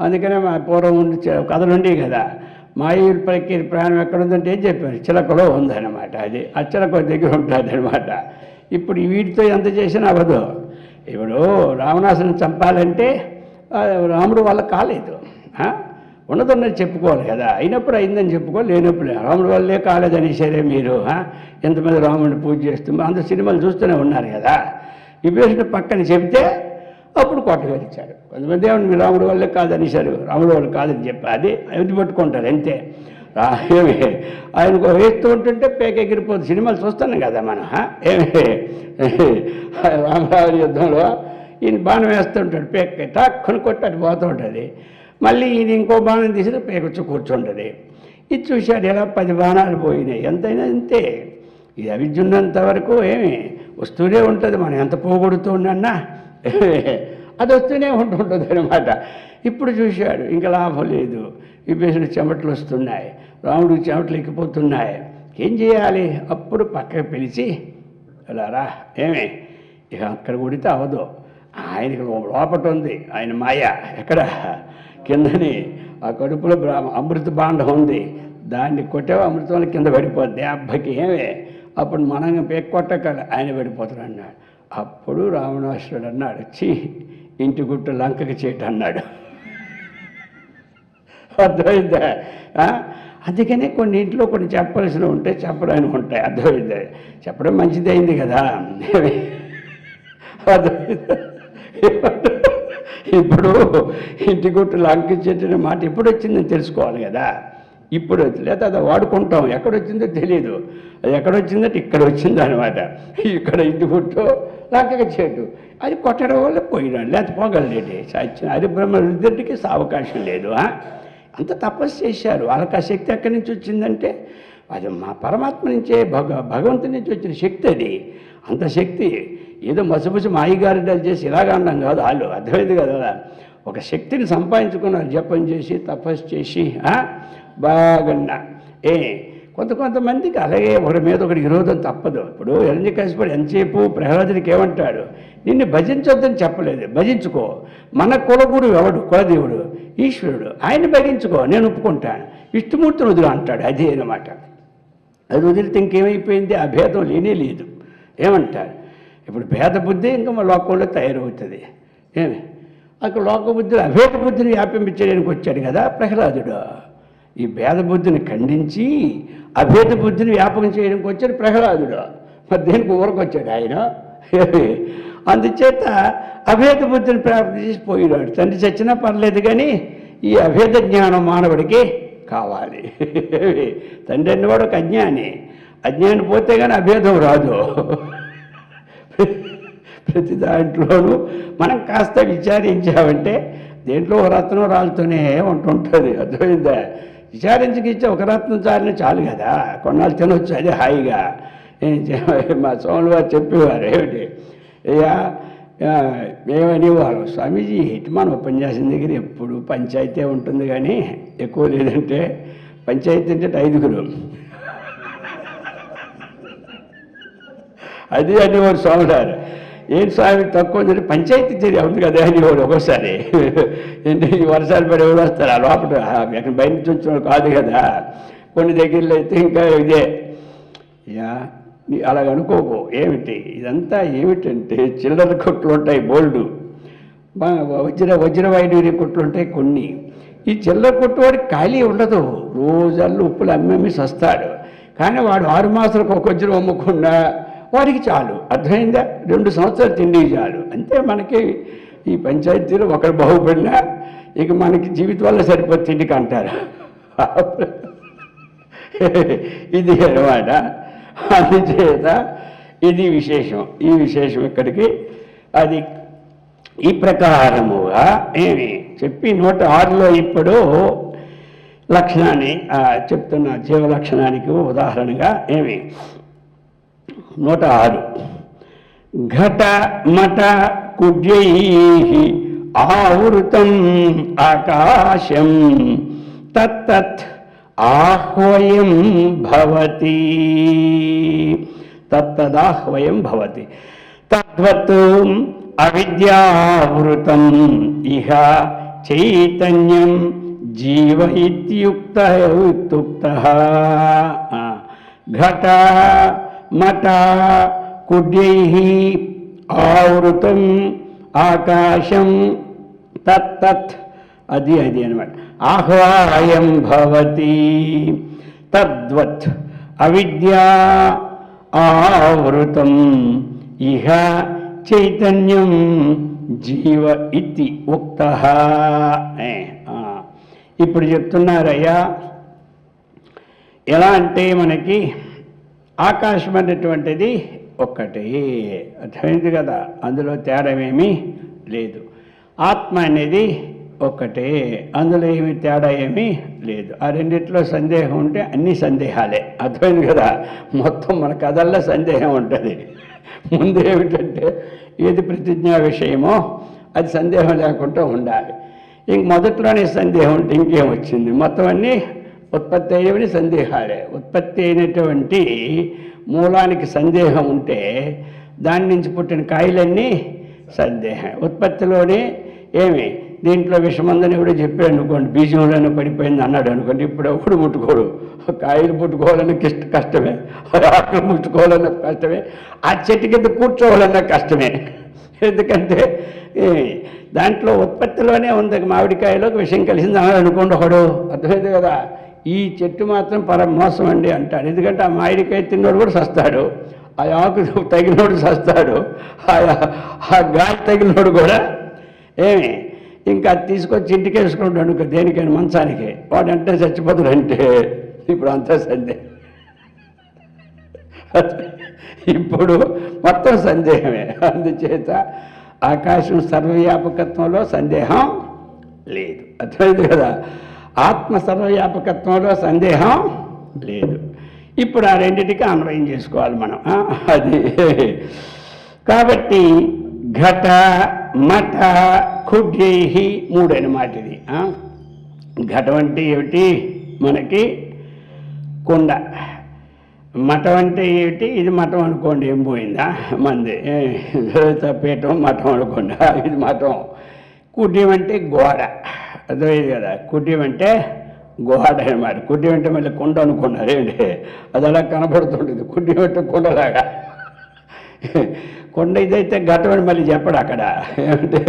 అందుకనే మా పూర్వం ఉండి కథలు ఉండేవి కదా, మాయూరు పక్కి ప్రాణం ఎక్కడుందంటే ఏం చెప్పారు, చిలకలో ఉందన్నమాట. అది ఆ చిలక దగ్గర ఉంటుంది అనమాట. ఇప్పుడు వీటితో ఎంత చేసినా అవ్వదు. ఇప్పుడు రావణాసుని చంపాలంటే రాముడు వల్ల కాలేదు, ఉన్నదన్నది చెప్పుకోవాలి కదా. అయినప్పుడు అయిందని చెప్పుకోవాలి, లేనప్పుడు రాముడి వల్లే కాలేదని సరే మీరు ఎంతమంది రాముడిని పూజ చేస్తున్నారు, అందరు సినిమాలు చూస్తూనే ఉన్నారు కదా. విభీషణుడు పక్కన చెబితే అప్పుడు కొట్టగలిచారు. కొంతమంది ఏమన్నా రాముడి వల్లే కాదనిసారు, రాముడి వల్ల కాదని చెప్పి అది ఎదుటి పట్టుకుంటారు అంతే. ఏమి ఆయనకు వేస్తూ ఉంటుంటే పేక ఎగిరిపోతుంది. సినిమాలు చూస్తున్నాం కదా మనం. ఏమి రామరావణ యుద్ధంలో ఈయన బాణం వేస్తుంటాడు, పేక టాక్కుని కొట్టి అటు పోతూ ఉంటుంది. మళ్ళీ ఈయన ఇంకో బాణం తీసి పేకొచ్చి కూర్చుంటుంది. ఇది చూశాడు, ఎలా 10 బాణాలు పోయినాయి. ఎంతైనా అంతే. ఇది అవిద్య ఉన్నంత వరకు ఏమి వస్తూనే ఉంటుంది. మనం ఎంత పోగొడుతూ ఉన్నా అది వస్తూనే ఉంటుంటుంది అనమాట. ఇప్పుడు చూశాడు ఇంకా లాభం లేదు, విభీషణుడు చెమటలు వస్తున్నాయి, రాముడికి చెమటలు ఎక్కిపోతున్నాయి, ఏం చేయాలి? అప్పుడు పక్కకి పిలిచి అలారా ఏమి ఇక అక్కడ కొడితే అవదు, ఆయనకి లోపట ఉంది ఆయన మాయ, ఎక్కడ కిందని ఆ కడుపులో అమృత బాండం ఉంది, దాన్ని కొట్టేవా అమృతం కింద పడిపోద్ది అబ్బాయికి. ఏమే అప్పుడు మనం కొట్టక ఆయన పడిపోతాడు అన్నాడు. అప్పుడు రావణాసురుడు అన్నాడు, చీ ఇంటి గుట్టు లంకకి చేయటం అన్నాడు. అర్థమైందా? అందుకనే కొన్ని ఇంట్లో కొన్ని చెప్పాల్సినవి ఉంటాయి, చెప్పడానికి ఉంటాయి. అర్థమైందా? చెప్పడం మంచిది అయింది కదా. అర్థమైందా? ఇప్పుడు ఇంటి గుట్టు లంకించేట మాట ఎప్పుడు వచ్చిందని తెలుసుకోవాలి కదా. ఇప్పుడు లేదా అది వాడుకుంటాం, ఎక్కడొచ్చిందో తెలియదు. అది ఎక్కడొచ్చిందంటే ఇక్కడ వచ్చిందనమాట. ఇక్కడ ఇంటి గుట్టు లంకకి చేటు అది కొట్టడం వల్ల పోయినాడు, లేకపోతే పోగలలేడు. అది బ్రహ్మరుద్రుడికి అవకాశం లేదు. అంత తపస్సు చేశారు. వాళ్ళకి ఆ శక్తి ఎక్కడి నుంచి వచ్చిందంటే అది మా పరమాత్మ నుంచే, భగవంతుడి నుంచి వచ్చిన శక్తి. అది అంత శక్తి ఏదో మసబుసి మాయిగారిడాలు చేసి ఇలాగా అన్నాం కాదు వాళ్ళు. అర్థమైంది కదా, ఒక శక్తిని సంపాదించుకున్నారు. జపం చేసి తపస్సు చేసి బాగా కొంతమందికి అలాగే ఒకరి మీద ఒకటి విరోధం తప్పదు. ఇప్పుడు హిరణ్యకశిపుడు ఎంతసేపు ప్రహ్లాదుడికి ఏమంటాడు, నిన్ను భజించొద్దని చెప్పలేదు, భజించుకో. మన కులగురు ఎవడు, కులదేవుడు ఈశ్వరుడు, ఆయన భజించుకో, నేను ఒప్పుకుంటాను, విష్ణుమూర్తిని వదులు అంటాడు. అదే అన్నమాట. అది వదిలితే ఇంకేమైపోయింది, ఆ భేదం లేనే లేదు. ఏమంటారు ఇప్పుడు భేద బుద్ధి ఇంకా మా లోకంలో తయారవుతుంది. ఏమి అక్కడ లోకబుద్ధిని అభేద బుద్ధిని వ్యాపించడానికి వచ్చాడు కదా ప్రహ్లాదుడు. ఈ భేద బుద్ధిని ఖండించి అభేద బుద్ధిని వ్యాపకం చేయడానికి వచ్చాడు ప్రహ్లాదుడు. మరి దేనికి ఊరకొచ్చాడు ఆయన. అందుచేత అభేద బుద్ధిని ప్రాప్తి చేసి పోయినాడు. తండ్రి చచ్చినా పర్లేదు కానీ ఈ అభేద జ్ఞానం మానవుడికి కావాలి. తండ్రి అన్నవాడు ఒక అజ్ఞాని. అజ్ఞాని పోతే కానీ అభేదం రాదు. ప్రతి దాంట్లోనూ మనం కాస్త విచారించామంటే దేంట్లో ఒక రత్నం రాలుతూనే ఉంటుంటుంది. అర్థమైందా? విచారించకిచ్చే ఒక రత్నం చాలిన చాలు కదా, కొన్నాళ్ళు తినొచ్చు, అదే హాయిగా. మా స్వాములు వారు చెప్పేవారు ఏమిటి, అయ్యా ఏమనేవారు, స్వామీజీ మన ఉపన్యాసం దగ్గర ఎప్పుడు పంచాయతీ ఉంటుంది కానీ ఎక్కువ లేదంటే పంచాయతీ అంటే 5గురు. అది అనేవారు స్వామివారు. ఏంటి స్వామి తక్కువ అంటే పంచాయతీ చర్య ఉంది కదా అనేవాడు. ఒక్కోసారి ఏంటి ఈ వర్షాలు పడి ఎవరు వస్తారు, ఆ లోపల ఎక్కడ బయట నుంచి వచ్చిన కాదు కదా. కొన్ని దగ్గరలో అయితే ఇంకా ఇదే. యా అలాగనుకోకు. ఏమిటి ఇదంతా ఏమిటంటే చిల్లర కొట్లు ఉంటాయి బోల్డు, వజ్ర వైడూర్య కొట్లు ఉంటాయి కొన్ని. ఈ చిల్లర కొట్టు వాడికి ఖాళీ ఉండదు, రోజల్లో ఉప్పులు అమ్మేమి సస్తాడు. కానీ వాడు 6 మాసాలకు ఒక వజ్రం అమ్ముకున్నా వాడికి చాలు. అర్థమైందా? 2 సంవత్సరాలు తిండి చాలు. అంతే. మనకి ఈ పంచాయతీలో ఒకరు బాగుపడినా ఇక మనకి జీవితం వల్ల సరిపోతే తిండికి అంటారు. ఇది అన్నమాట. అందుచేత ఇది విశేషం. ఈ విశేషం ఇక్కడికి అది ఈ ప్రకారముగా ఏమి చెప్పి 106లో ఇప్పుడు లక్షణాన్ని చెప్తున్న జీవ లక్షణానికి ఉదాహరణగా ఏమి 106 ఘట మట కుడ్యై ఆవృతం ఆకాశం తత్తత్ ఆహ్వయం భవతి. తత్తదాహ్వయం భవతి. తద్వత్ అవిద్యావృతం ఇహ చైతన్యం జీవ ఇత్యుక్తః. ఘట మట కుడ్యైః ఆవృతం ఆకాశం తత్తత్ అది అన్నమాట. ఆహ్వాయం భవతి. తద్వత్ అవిద్యా ఆవృతం ఇహ చైతన్యం జీవ ఇతి ఉక్తః. ఇప్పుడు చెప్తున్నారయ్యా ఎలా అంటే మనకి ఆకాశం అనేటువంటిది ఒక్కటే. అర్థమైంది కదా, అందులో తేడామేమీ లేదు. ఆత్మ అనేది ఒక్కటే, అందులో ఏమి తేడా ఏమీ లేదు. ఆ రెండిట్లో సందేహం ఉంటే అన్ని సందేహాలే. అర్థమైంది కదా. మొత్తం మన కథల్లో సందేహం ఉంటుంది. ముందు ఏమిటంటే ఏది ప్రతిజ్ఞా విషయమో అది సందేహం లేకుండా ఉండాలి. ఇంక మొదట్లోనే సందేహం ఉంటే ఇంకేం వచ్చింది. మొత్తం అన్నీ ఉత్పత్తి అయ్యేవి సందేహాలే. ఉత్పత్తి అయినటువంటి మూలానికి సందేహం ఉంటే దాని నుంచి పుట్టిన కాయలన్నీ సందేహం. ఉత్పత్తిలోనే ఏమి దీంట్లో విషమందని కూడా చెప్పాడు అనుకోండి, బీజంలోనే పడిపోయింది అన్నాడు అనుకోండి, ఇప్పుడు ఎప్పుడు ముట్టుకోడు. కాయలు పుట్టుకోవాలన్నా కష్టమే, ఆకులు ముట్టుకోవాలన్నా కష్టమే, ఆ చెట్టు కింద కూర్చోవాలన్నా కష్టమే. ఎందుకంటే దాంట్లో ఉత్పత్తిలోనే ఉంది. మామిడికాయలోకి విషయం కలిసింది అన్నాడు అనుకోండి ఒకడు. అర్థమైంది కదా. ఈ చెట్టు మాత్రం పరమ మోసం అండి అంటాడు. ఎందుకంటే ఆ మామిడికాయ తిన్నోడు కూడా సస్తాడు, ఆ ఆకు తగినోడు సస్తాడు, ఆ గాలి తగినోడు కూడా ఏమి ఇంకా తీసుకొచ్చి ఇంటికి వేసుకుంటాడు అనుకో, దేనికైనా మంచానికి, వాడు అంటే చచ్చిపోతాడు. అంటే ఇప్పుడు అంతా సందేహం. ఇప్పుడు మొత్తం సందేహమే. అందుచేత ఆకాశం సర్వవ్యాపకత్వంలో సందేహం లేదు. అర్థమైంది కదా. ఆత్మ సర్వవ్యాపకత్వంలో సందేహం లేదు. ఇప్పుడు ఆ రెండింటికి అన్వయం చేసుకోవాలి మనం. అది కాబట్టి ఘట మఠ కుడ్యైః 3 అన్నమాట ఇది. ఘటం అంటే ఏమిటి? మనకి కుండ. మఠం అంటే ఏమిటి? ఇది మఠం అనుకోండి, ఏం పోయిందా మంది పీఠం మఠం అనుకోండి, ఇది మఠం. కుడ్యం అంటే గోడ, అర్థమైంది కదా. కుడ్యం అంటే గోడ అనమాట. కుడ్యం అంటే మళ్ళీ కుండ అనుకున్నారు ఏంటి, అది అలా కనబడుతుంటుంది. కుడ్యం అంటే కుండలాగా. కొండ ఇదైతే ఘటం అని మళ్ళీ చెప్పడు అక్కడ. ఏమంటే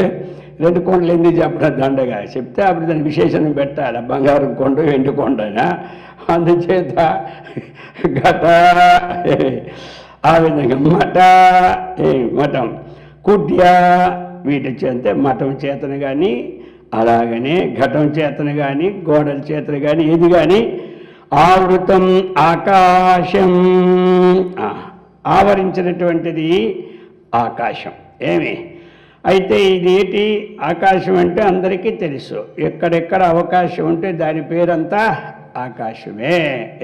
2 కొండలు ఎందుకు చెప్పడం దండగా చెప్తే అప్పుడు దాని విశేషణం పెట్టాలి. బంగారం కొండ, వెండి కొండనా, అందుచేత ఘట, ఆ విధంగా మఠ, మఠం, కుడ్య, వీటి చేత మఠం చేతను కానీ, అలాగనే ఘటం చేతను కానీ, గోడల చేతను కానీ, ఏది కానీ ఆవృతం ఆకాశం, ఆవరించినటువంటిది ఆకాశం. ఏమి అయితే ఇది ఏంటి? ఆకాశం అంటే అందరికీ తెలుసు. ఎక్కడెక్కడ అవకాశం ఉంటే దాని పేరంతా ఆకాశమే.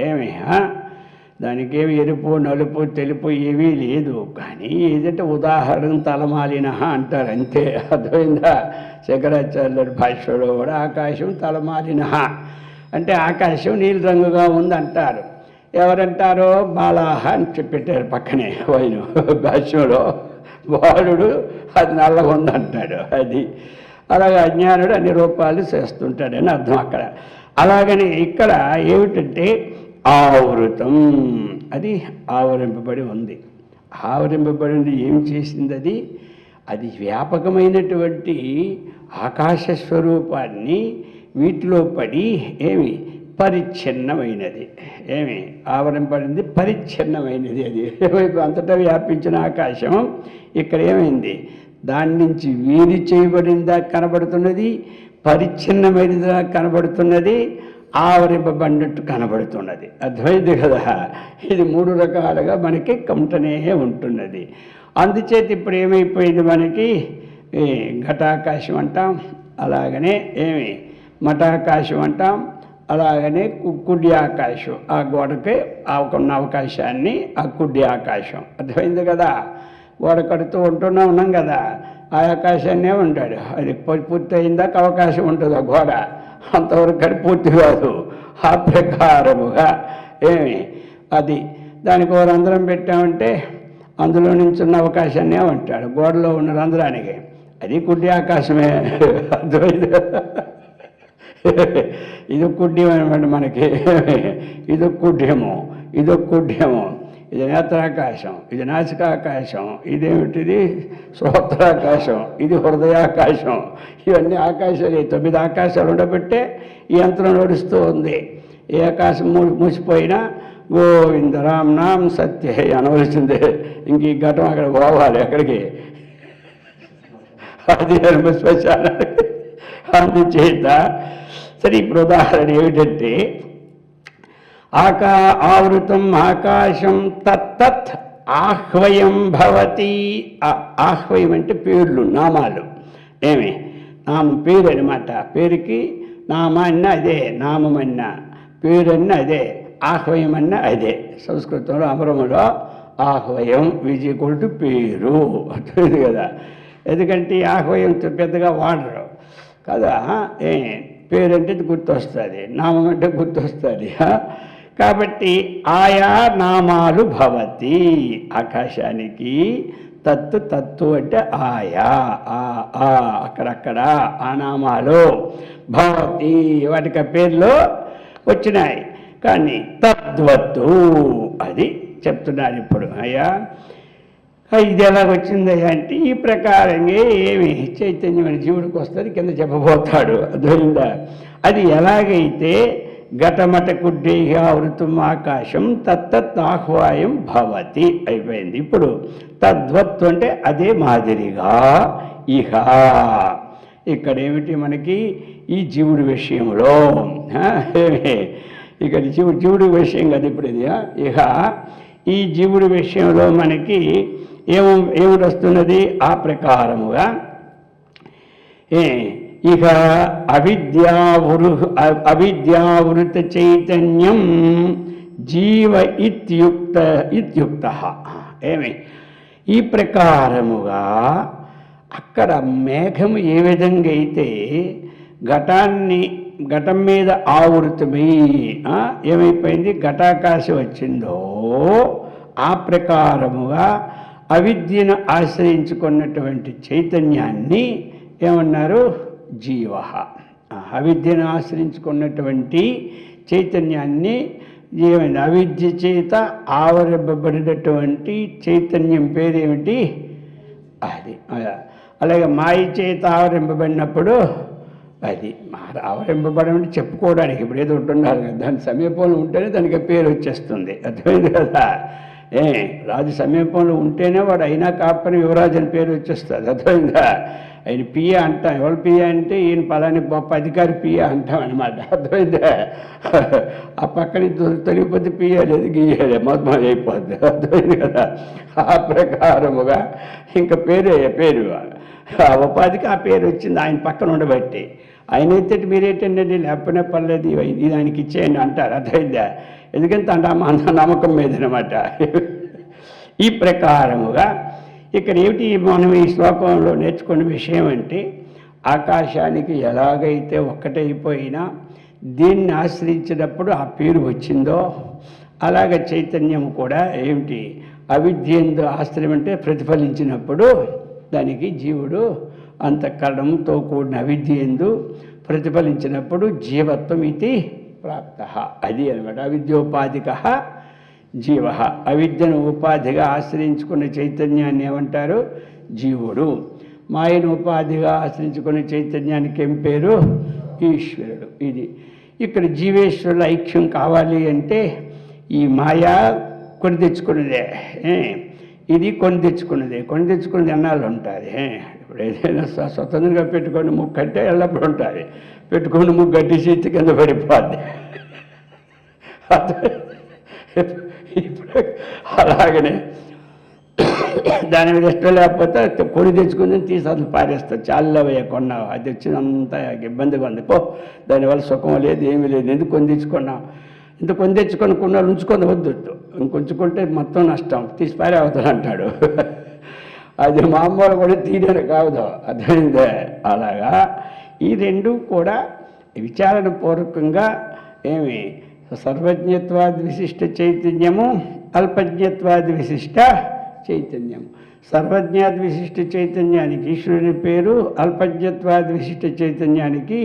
ఏమి దానికి ఏమి ఎరుపు, నలుపు, తెలుపు ఏమీ లేదు. కానీ ఏదంటే ఉదాహరణ తలమాలిన అంటారు అంతే. అర్థమైందా? శంకరాచార్యుల భాషలో కూడా ఆకాశం తలమాలిన అంటే ఆకాశం నీలి రంగుగా ఉందంటారు. ఎవరంటారో బాలాహ అని పెట్టారు పక్కనే వైను భాష్యంలో. బాలుడు అది నల్లగా ఉందంటాడు. అది అలాగే అజ్ఞానుడు అన్ని రూపాలు చేస్తుంటాడని అర్థం అక్కడ. అలాగని ఇక్కడ ఏమిటంటే ఆవృతం, అది ఆవరింపబడి ఉంది. ఆవరింపబడి ఉంది ఏం చేసింది అది? అది వ్యాపకమైనటువంటి ఆకాశ స్వరూపాన్ని వీటిలో పడి ఏమి పరిచ్ఛిన్నమైనది. ఏమి ఆవరింపడింది? పరిచ్ఛిన్నమైనది. అది ఏమైపు అంతటా వ్యాపించిన ఆకాశం ఇక్కడ ఏమైంది? దాని నుంచి వేరు చేయబడిందా కనబడుతున్నది, పరిచ్ఛిన్నమైనదిగా కనబడుతున్నది, ఆవరింపబడినట్టు కనబడుతున్నది. అర్థమైంది కదా. ఇది 3 రకాలుగా మనకి కమటనే ఉంటున్నది. అందుచేత ఇప్పుడు ఏమైపోయింది మనకి? ఘటాకాశం అంటాం, అలాగనే ఏమి మఠాకాశం అంటాం, అలాగనే కుడ్డి ఆకాశం. ఆ గోడకి ఉన్న అవకాశాన్ని ఆ కుడ్డి ఆకాశం. అర్థమైంది కదా. గోడ కడుతూ ఉన్నాం కదా, ఆ ఆకాశాన్నే ఉంటాడు. అది పూర్తి అయిందాక అవకాశం ఉంటుంది ఆ గోడ, అంతవరకు అది పూర్తి కాదు. ఆ ప్రకారముగా ఏమి అది దానికి ఒక రంధ్రం పెట్టామంటే అందులో నుంచి ఉన్న అవకాశాన్నే ఉంటాడు. గోడలో ఉన్న రంధ్రానికి అది కుడ్డి ఆకాశమే. అర్థమైంది. ఇదొక కుడ్యం అనమాట మనకి. ఇదొక కుడ్యము, ఇదొక కుడ్యము. ఇది నేత్రాకాశం, ఇది నాసికాకాశం, ఇదేమిటిది శ్రోత్రాకాశం, ఇది హృదయాకాశం. ఇవన్నీ ఆకాశాలు. 9 ఆకాశాలు ఉండబట్టే ఈ యంత్రం నడుస్తూ ఉంది. ఏ ఆకాశం మూసిపోయినా గోవింద రామ్ నామ్ సత్య అనవలసిందే. ఇంక ఈ ఘటం అక్కడ పోవాలి. అక్కడికి అది శ్మశానానికి. అందుచేత సరే ఇప్పుడు ఉదాహరణ ఏమిటంటే ఆవృతం ఆకాశం తత్తత్ ఆహ్వయం భవతి. ఆహ్వయం అంటే పేర్లు, నామాలు. ఏమి నామం పేరు అనమాట. పేరుకి నామాన్న అదే, నామమన్న పేరన్న అదే, ఆహ్వయం అన్న అదే. సంస్కృతంలో అమరములో ఆహ్వయం విజయకొల్టు పేరు. అర్థమైంది కదా. ఎందుకంటే ఆహ్వయం పెద్దగా వాడరు కదా. పేరంటే గుర్తొస్తుంది, నామం అంటే గుర్తొస్తుంది. కాబట్టి ఆయా నామాలు భవతి. ఆకాశానికి తత్తు అంటే ఆయా, అక్కడక్కడ ఆ నామాలు భవతి. వాటికి పేర్లు వచ్చినాయి. కానీ తద్వత్తు అది చెప్తున్నాను ఇప్పుడు. అయ్యా ఇది ఎలాగొచ్చిందయ్యా అంటే ఈ ప్రకారంగా ఏమి చైతన్యమైన జీవుడికి వస్తుంది, కింద చెప్పబోతాడు. అర్థమైందా? అది ఎలాగైతే ఘటమట కుడ్డే ఆవృతం ఆకాశం తత్తత్ ఆహ్వాయం భవతి అయిపోయింది. ఇప్పుడు తద్వత్తు అంటే అదే మాదిరిగా ఇహ. ఇక్కడ ఏమిటి మనకి ఈ జీవుడి విషయంలో ఇక్కడ జీవుడి విషయం కదా ఇప్పుడు ఇది. ఇహ ఈ జీవుడి విషయంలో మనకి ఏమిటి వస్తున్నది? ఆ ప్రకారముగా ఇక అవిద్యావృత చైతన్యం జీవ ఇత్యుక్త. ఏమి ఈ ప్రకారముగా అక్కడ మేఘము ఏ విధంగా అయితే ఘటాన్ని ఘటం మీద ఆవృతమై ఏమైపోయింది, ఘటాకాశం వచ్చిందో ఆ ప్రకారముగా అవిద్యను ఆశ్రయించుకున్నటువంటి చైతన్యాన్ని ఏమన్నారు, జీవ. అవిద్యను ఆశ్రయించుకున్నటువంటి చైతన్యాన్ని ఏమైంది, అవిద్య చేత ఆవరింపబడినటువంటి చైతన్యం పేరేమిటి, అది. అలాగే మాయ చేత ఆవరింపబడినప్పుడు అది ఆవరింపబడమంటే చెప్పుకోవడానికి ఇప్పుడు ఏదో ఉంటున్నారు కదా, దాని సమీపంలో ఉంటేనే దానికి పేరు వచ్చేస్తుంది, అర్థమైంది కదా. రాజు సమీపంలో ఉంటేనే వాడు అయినా కాపని యువరాజు అని పేరు వచ్చేస్తుంది, అర్థమైందా. ఆయన పియ అంటాం, ఎవరు పియ అంటే ఈయన పలాని గొప్ప అధికారి పియ అంటాం అనమాట, అర్థమైందా. ఆ పక్కన తొలిగిపోతే పియ లేదు గీయలేదు, మొత్తం అయిపోద్ది, అర్థమైంది కదా. ఆ ప్రకారముగా ఇంకా పేరు ఆ ఉపాధికి ఆ పేరు వచ్చింది ఆయన పక్కన ఉండబట్టి. ఆయన అయితే మీరేంటండి లేకపోయినా పర్లేదు ఇది ఆయనకి ఇచ్చేయండి అంటారు, అర్థమైందా. ఎందుకంటే అంత నమ్మకం మీదనమాట. ఈ ప్రకారముగా ఇక్కడ ఏమిటి మనం ఈ శ్లోకంలో నేర్చుకున్న విషయం అంటే, ఆకాశానికి ఎలాగైతే ఒక్కటైపోయినా దీన్ని ఆశ్రయించినప్పుడు ఆ పేరు వచ్చిందో అలాగ చైతన్యం కూడా ఏమిటి అవిద్యందు ఆశ్రయం అంటే ప్రతిఫలించినప్పుడు దానికి జీవుడు అంతఃకరణంతో కూడిన అవిద్యందు ప్రతిఫలించినప్పుడు జీవత్వం ఇది ప్రాప్త. అది అనమాట అవిద్యోపాధిక జీవ. అవిద్యను ఉపాధిగా ఆశ్రయించుకున్న చైతన్యాన్ని ఏమంటారు, జీవుడు. మాయను ఉపాధిగా ఆశ్రయించుకునే చైతన్యానికి ఏం పేరు, ఈశ్వరుడు. ఇది ఇక్కడ జీవేశ్వరుల ఐక్యం కావాలి అంటే ఈ మాయా కొని తెచ్చుకున్నదే, ఇది కొని తెచ్చుకున్నది ఎన్నాళ్ళు ఉంటుంది. ఇప్పుడు ఏదైనా స్వతంత్రంగా పెట్టుకొని ముగ్గు కట్టే ఎల్లప్పుడు ఉంటుంది, పెట్టుకొని ముగ్గు కట్టి చేతి కింద పడిపోద్ది. ఇప్పుడు అలాగనే దాని మీద ఇష్టం లేకపోతే కొని తెచ్చుకుందని తీసి అసలు పారేస్తారు, చాలా కొన్నావు అది వచ్చినంత ఇబ్బందిగా ఉంది, పో దానివల్ల సుఖం లేదు ఏమీ లేదు, ఎందుకు కొని తెచ్చుకున్నావు, ఇంత కొని తెచ్చుకొని కొన్నాళ్ళు ఉంచుకొని వద్దు, ఇంకొంచుకుంటే మొత్తం నష్టం, తీసి పారే అవుతాడు అంటాడు. అది మామూలు కూడా తీయని కాదు, అర్థమైందే. అలాగా ఈ రెండు కూడా విచారణ పూర్వకంగా ఏమి సర్వజ్ఞత్వాది విశిష్ట చైతన్యము, అల్పజ్ఞత్వాది విశిష్ట చైతన్యం. సర్వజ్ఞాది విశిష్ట చైతన్యానికి ఈశ్వరుని పేరు, అల్పజ్ఞత్వాది విశిష్ట చైతన్యానికి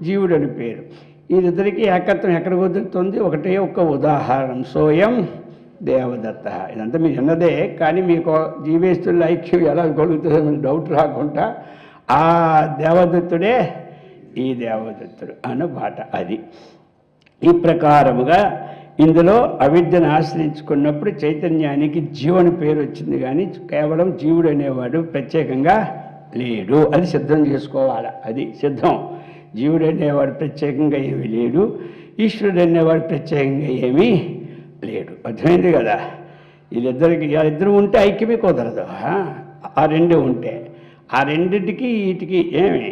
జీవుడని పేరు. వీరిద్దరికీ ఏకత్వం ఎక్కడ కుదురుతుంది, ఒకటే ఒక్క ఉదాహరణ, సోయం దేవదత్త. ఇదంతా మీరు అన్నదే, కానీ మీకు జీవేశ్వరుల ఐక్యం ఎలా కలుగుతుందని డౌట్ రాకుండా ఆ దేవదత్తుడే ఈ దేవదత్తుడు అన్నమాట. అది ఈ ప్రకారముగా ఇందులో అవిద్యను ఆశ్రయించుకున్నప్పుడు చైతన్యానికి జీవుని పేరు వచ్చింది, కానీ కేవలం జీవుడు అనేవాడు ప్రత్యేకంగా లేడు, అది సిద్ధం చేసుకోవాలి. అది సిద్ధం. జీవుడు అనేవాడు ప్రత్యేకంగా ఏమీ లేడు, ఈశ్వరుడు అనేవాడు ప్రత్యేకంగా ఏమీ లేడు, అర్థమైంది కదా. ఇద్దరు ఉంటే ఐక్యమే కుదరదు. ఆ రెండు ఉంటే ఆ రెండింటికి వీటికి ఏమి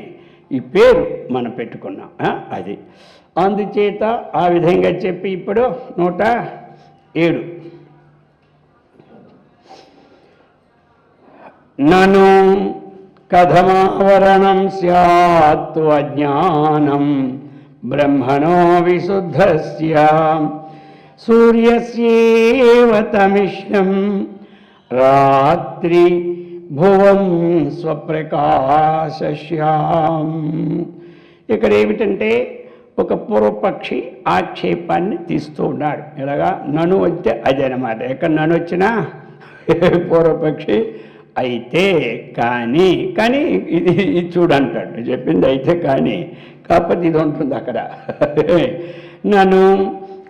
ఈ పేరు మనం పెట్టుకున్నాం, అది. అందుచేత ఆ విధంగా చెప్పి ఇప్పుడు 107 నను కథమావరణం స్యాత్ అజ్ఞానం బ్రహ్మణో విశుద్ధస్య సూర్యస్యేవ తమిష్ణం రాత్రి భువం స్వప్రకాశ్యాం. ఇక్కడ ఏమిటంటే ఒక పూర్వపక్షి ఆక్షేపాన్ని తీస్తూ ఉన్నాడు. ఇలాగా నను అంటే అదే అనమాట. ఎక్కడ నన్ను వచ్చినా పూర్వపక్షి అయితే కానీ ఇది చూడంటాడు, చెప్పింది అయితే కానీ, కాకపోతే ఇది ఉంటుంది అక్కడ. నను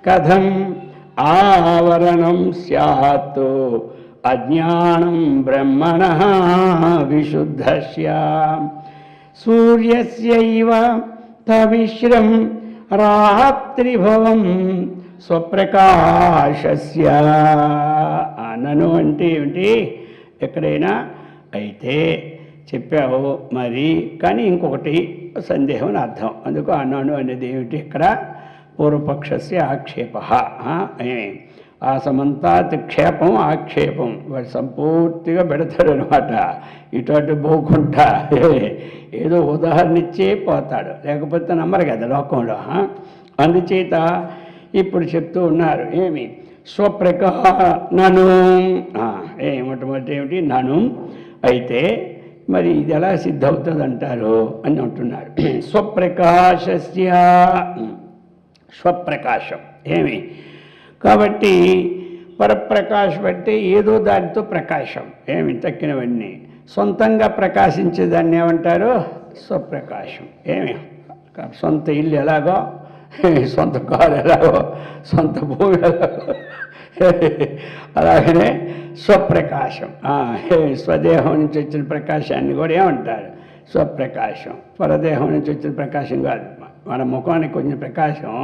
కథం ఆవరణం స్యాత్ అజ్ఞానం బ్రహ్మణః విశుద్ధస్య సూర్యస్యైవ తమిశ్రం రాత్రిభవం స్వప్రకాశస్య. నను అంటే ఏమిటి, ఎక్కడైనా అయితే చెప్పావు మరి, కానీ ఇంకొకటి సందేహం అని అర్థం. అందుకు అన్నాను అనేది ఏమిటి, ఇక్కడ పూర్వపక్షస్య ఆక్షేప. సమంతాత్ క్షేపం ఆక్షేపం వాడు సంపూర్తిగా పెడతాడు అనమాట. ఇటువంటి పోకుండా ఏదో ఉదాహరణ ఇచ్చే పోతాడు, లేకపోతే నమ్మరు కదా లోకంలో. అందుచేత ఇప్పుడు చెప్తూ ఉన్నారు ఏమి నను మొట్టమొదటి ఏమిటి నను. అయితే మరి ఇది ఎలా సిద్ధవుతుంది అంటారు అని అంటున్నారు. స్వప్రకాశం ఏమి కాబట్టి పరప్రకాశం అంటే ఏదో దానితో ప్రకాశం ఏమి తక్కినవన్నీ సొంతంగా ప్రకాశించేదాన్ని ఏమంటారు స్వప్రకాశం. ఏమి సొంత ఇల్లు ఎలాగో, సొంత కారు ఎలాగో, సొంత భూమి ఎలాగో, అలాగనే స్వప్రకాశం. స్వదేహం నుంచి వచ్చిన ప్రకాశాన్ని కూడా ఏమంటారు స్వప్రకాశం. పరదేహం నుంచి వచ్చిన ప్రకాశం కాదు. మన ముఖానికి కొంచెం ప్రకాశం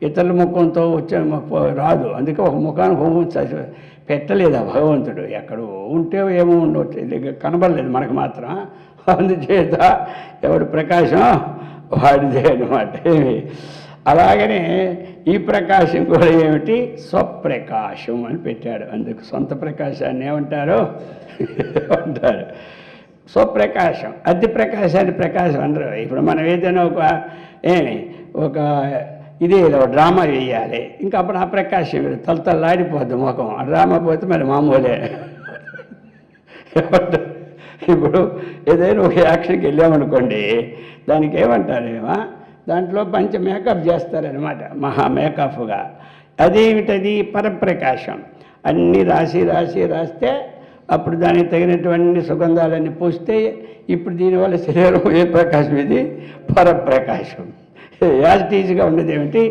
ఇతరుల ముఖంతో వచ్చే రాదు. అందుకే ఒక ముఖానికి హోమం పెట్టలేదు ఆ భగవంతుడు. ఎక్కడో ఉంటే ఏమో ఉండవచ్చు, కనబడలేదు మనకు మాత్రం. అందుచేత ఎవడు ప్రకాశం వాడిదే అనమాట. అలాగనే ఈ ప్రకాశం కూడా ఏమిటి స్వప్రకాశం అని పెట్టాడు. అందుకు సొంత ప్రకాశాన్ని ఏమంటారు అంటారు స్వప్రకాశం. అతి ప్రకాశాన్ని ప్రకాశం అందరూ. ఇప్పుడు మనం ఏదైనా ఒక ఇదే డ్రామా వేయాలి, ఇంకా అప్పుడు ఆ ప్రకాశం తలతల్లాడిపోద్ది ముఖం. ఆ డ్రామా పోతే మరి మామూలే. ఇప్పుడు ఏదైనా ఒక యాక్షన్కి వెళ్ళామనుకోండి, దానికి ఏమంటారేమో దాంట్లో పంచ మేకప్ చేస్తారనమాట, మహా మేకప్గా. అదేమిటది పరప్రకాశం. అన్నీ రాస్తే అప్పుడు దానికి తగినటువంటి సుగంధాలన్నీ పూస్తే ఇప్పుడు దీనివల్ల శరీరం ఏ ప్రకాశం, ఇది పరప్రకాశం. యాజిటీజ్గా ఉన్నది ఏమిటి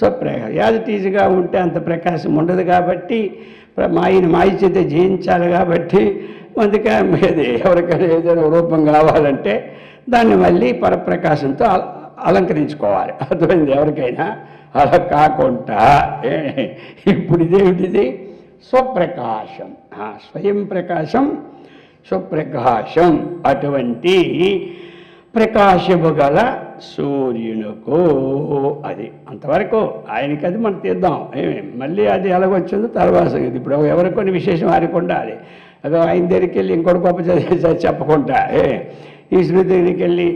స్వప్రకాశం. యాజిటీజ్గా ఉంటే అంత ప్రకాశం ఉండదు కాబట్టి మాయ చేత జయించాలి కాబట్టి అందుకే ఎవరికైనా ఏదైనా రూపం కావాలంటే దాన్ని మళ్ళీ పరప్రకాశంతో అలంకరించుకోవాలి. అర్థమైంది ఎవరికైనా. అలా కాకుండా ఇప్పుడు ఇదేమిటిది స్వప్రకాశం, స్వయం ప్రకాశం, స్వప్రకాశం. అటువంటి ప్రకాశము గల సూర్యునికు అది అంతవరకు ఆయనకి అది మనం తీద్దాం. మళ్ళీ అది ఎలాగొచ్చిందో తర్వాత ఇప్పుడు ఎవరికొని విశేషం వారికి ఉండాలి. అదో ఆయన దగ్గరికి వెళ్ళి ఇంకోటి గొప్ప చెప్పకుండా ఈశ్వరుడి దగ్గరికి వెళ్ళి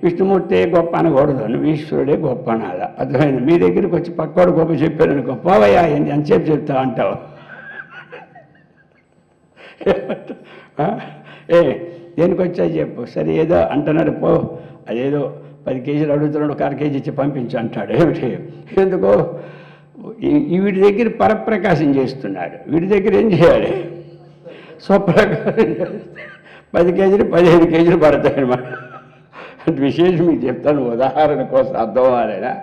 విష్ణుమూర్తి గొప్ప అనకూడదు, నువ్వు ఈశ్వరుడే గొప్ప అనాలా. అర్థమైంది. మీ దగ్గరికి వచ్చి పక్కోడు గొప్ప చెప్పాను గొప్పవయ్యా ఎంతసేపు చెప్తా అంటావు. దేనికి వచ్చా చెప్పు. సరే ఏదో అంటున్నాడు పో, అదేదో 10 కేజీలు అడుగుతున్నాడు, ఒక 1/2 కేజీ ఇచ్చి పంపించు అంటాడు. ఏమిటి ఎందుకో వీడి దగ్గర పరప్రకాశం చేస్తున్నాడు, వీడి దగ్గర ఏం చేయాలి స్వప్రకాశం. 10 కేజీలు 15 కేజీలు పడతాయి అన్నమాట. అంటే విశేషం మీకు చెప్తాను ఉదాహరణ కోసం అర్థం అవ్వాలైనా.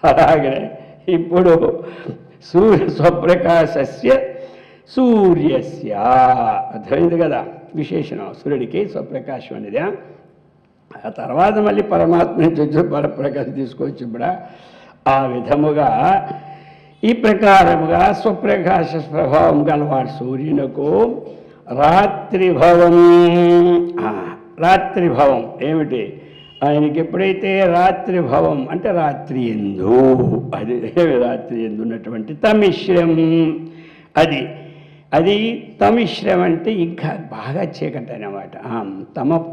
అలాగనే ఇప్పుడు స్వప్రకాశస్య సూర్యస్య అర్థమైంది కదా విశేషణం. సూర్యుడికి స్వప్రకాశం అనేది. ఆ తర్వాత మళ్ళీ పరమాత్మ నుంచి వచ్చి పరప్రకాశం తీసుకొచ్చి కూడా ఆ విధముగా ఈ ప్రకారముగా స్వప్రకాశ ప్రభావం గలవాడు సూర్యునకు రాత్రిభవం. రాత్రిభవం ఏమిటి ఆయనకి ఎప్పుడైతే రాత్రిభవం అంటే రాత్రి ఎందు, అది రాత్రి ఎందు ఉన్నటువంటి తమిశ్రం, అది తమిశ్రం అంటే ఇంకా బాగా చీకటి అన్నమాట.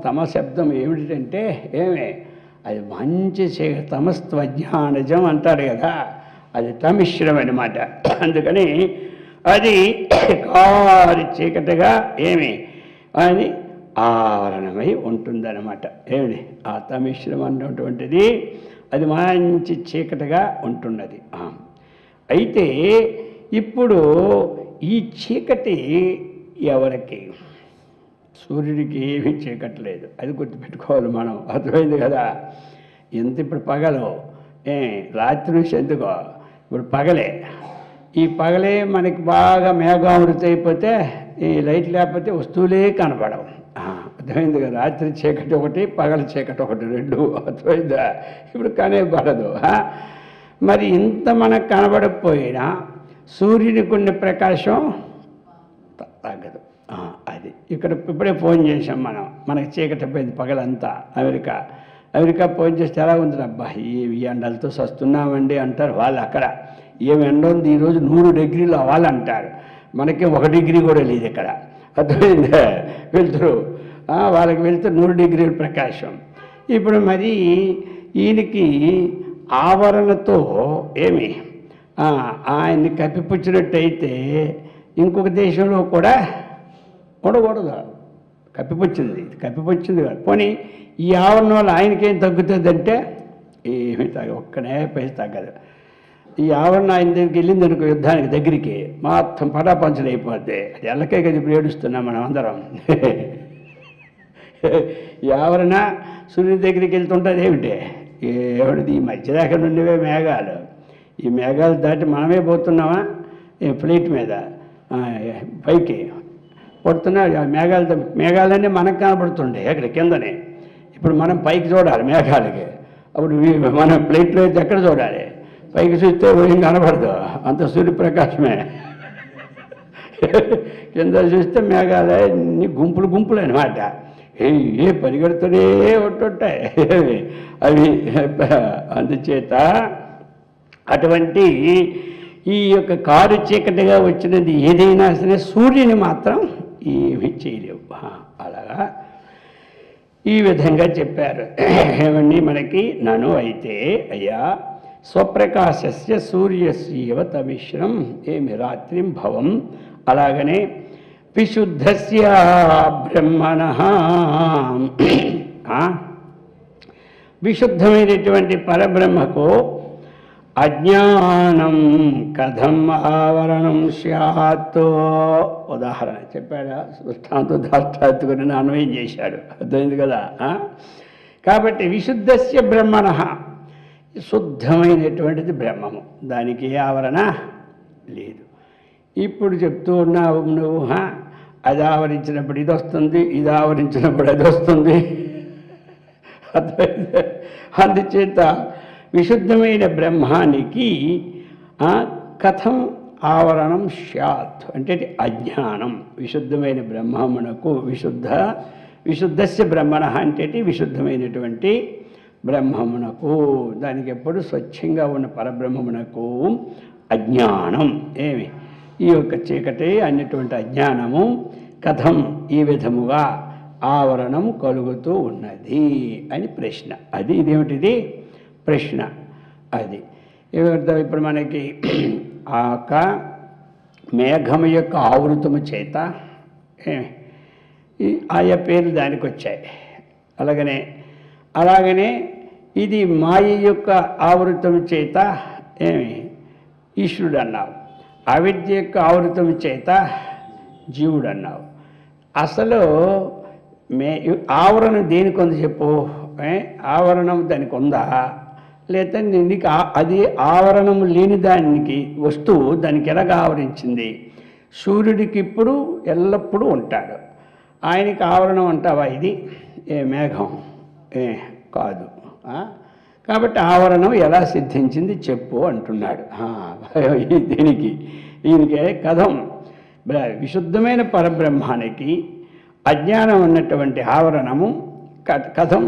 తమ శబ్దం ఏమిటంటే అది మంచి చీకటి, తమస్త్వజ్ఞానజం అంటారు కదా, అది తమిశ్రం అన్నమాట. అందుకని అది కారి చీకటిగా అని ఆవరణమై ఉంటుందన్నమాట. ఆ తమిశ్రం అన్నటువంటిది అది మంచి చీకటిగా ఉంటున్నది. అయితే ఇప్పుడు ఈ చీకటి ఎవరికి? సూర్యుడికి ఏమీ చీకటి లేదు, అది గుర్తుపెట్టుకోవాలి మనం. అర్థమైంది కదా. ఎంత ఇప్పుడు పగలు రాత్రి నుంచి ఎందుకో ఇప్పుడు పగలే. ఈ పగలే మనకి బాగా మేఘావృతం అయిపోతే ఈ లైట్ లేకపోతే వస్తువులే కనపడవు. అర్థమైంది కదా. రాత్రి చీకటి ఒకటి, పగల చీకటి ఒకటి, రెండు. అర్థమైందా? ఇప్పుడు కనపడదు. మరి ఇంత మనకు కనబడకపోయినా సూర్యునికి ఉన్న ప్రకాశం తగ్గదు. అది ఇక్కడ ఇప్పుడే ఫోన్ చేసాం మనకి చీకటి పోయింది పగలంతా. అమెరికా ఫోన్ చేస్తే ఎలా ఉంది అబ్బా ఈ ఎండలతో సస్తున్నామండి అంటారు వాళ్ళు. అక్కడ ఏమి ఎండ ఉంది ఈరోజు 100 డిగ్రీలు అవ్వాలంటారు. మనకి 1 డిగ్రీ కూడా లేదు ఇక్కడ. అర్థమైందా? వెళ్తురు వాళ్ళకి వెళ్తే 100 డిగ్రీల ప్రకాశం. ఇప్పుడు మరి ఈయనకి ఆవరణతో ఏమి ఆయన్ని కప్పిపుచ్చినట్టయితే ఇంకొక దేశంలో కూడా ఉండకూడదు. కప్పిపుచ్చింది కాదు. పోనీ ఈ ఆవరణ వల్ల ఆయనకేం తగ్గుతుందంటే ఏమీ ఒక్కనే పైస తగ్గదు. ఈ ఆవరణ ఆయన దగ్గరికి వెళ్ళింది అనుకో యుద్ధానికి దగ్గరికి మొత్తం పటాపంచలు అయిపోద్ది. అది ఎల్లకే కదా ఇప్పుడు ఏడుస్తున్నాం మనం అందరం. ఈ ఆవరణ సూర్యుని దగ్గరికి వెళ్తుంటుంది ఏమిటి? ఏమిటిది? ఈ మధ్యదాకా నుండివే మేఘాలు. ఈ మేఘాలు దాటి మనమే పోతున్నామా ఫ్లైట్ మీద పైకి పడుతున్నా? మేఘాలన్నీ మనకు కనబడుతుండే అక్కడ కిందనే. ఇప్పుడు మనం పైకి చూడాలి మేఘాలకి. అప్పుడు మనం ప్లేట్లో అయితే ఎక్కడ చూడాలి? పైకి చూస్తే ఏం కనబడదు, అంత సూర్యప్రకాశమే. కింద చూస్తే మేఘాలన్నీ గుంపులు అనమాట. ఏ పరిగెడుతూనే ఉంటుంటాయి అవి. అందుచేత అటువంటి ఈ యొక్క కారు చీకటిగా వచ్చినది ఏదైనా సరే సూర్యుని మాత్రం ఏమీ చేయలేవు. అలాగా ఈ విధంగా చెప్పారు. ఏమండి మనకి నను అయితే అయ్యా స్వప్రకాశస్య సూర్యస్యవ తమిశ్రం ఏమి రాత్రిం భవం. అలాగనే విశుద్ధస్య బ్రహ్మణః విశుద్ధమైనటువంటి పరబ్రహ్మకు అజ్ఞానం కథం ఆవరణం స్యాత్. ఉదాహరణ చెప్పాడా? దృష్టాంతం దాష్టాత్తుకుని అన్వయం చేశాడు. అర్థమైంది కదా? కాబట్టి విశుద్ధస్య బ్రహ్మణః శుద్ధమైనటువంటిది బ్రహ్మము, దానికి ఏ ఆవరణ లేదు. ఇప్పుడు చెప్తూ ఉన్నావు నువ్వు అది ఆవరించినప్పుడు ఇది వస్తుంది, ఇది ఆవరించినప్పుడు అది వస్తుంది. అందుచేత విశుద్ధమైన బ్రహ్మానికి కథం ఆవరణం స్యాత్ అంటే అజ్ఞానం. విశుద్ధమైన బ్రహ్మమునకు విశుద్ధస్య బ్రహ్మణ అంటే విశుద్ధమైనటువంటి బ్రహ్మమునకు, దానికి ఎప్పుడు స్వచ్ఛంగా ఉన్న పరబ్రహ్మమునకు అజ్ఞానం ఏమి ఈ యొక్క చీకటి అనేటువంటి అజ్ఞానము కథం ఈ విధముగా ఆవరణం కలుగుతూ ఉన్నది అని ప్రశ్న. అది ఇదేమిటిది ప్రశ్న. అది ఏమర్థం? ఇప్పుడు మనకి ఆ మేఘము యొక్క ఆవృతము చేత ఆయా పేర్లు దానికి వచ్చాయి. అలాగనే ఇది మాయ యొక్క ఆవృతం చేత ఈశ్వరుడు అన్నావు, అవిద్య యొక్క ఆవృతం చేత జీవుడు అన్నావు. అసలు ఆవరణం దేనికి ఉంది చెప్పు? ఆవరణం దానికి ఉందా? లేదా నీకు అది ఆవరణం లేని దానికి వస్తువు దానికి ఎలాగ ఆవరించింది? సూర్యుడికి ఇప్పుడు ఎల్లప్పుడూ ఉంటాడు, ఆయనకి ఆవరణం అంటావా? ఇది మేఘం కాదు. కాబట్టి ఆవరణం ఎలా సిద్ధించింది చెప్పు అంటున్నాడు. ఈయనకే కథం విశుద్ధమైన పరబ్రహ్మానికి అజ్ఞానం ఉన్నటువంటి ఆవరణము కథం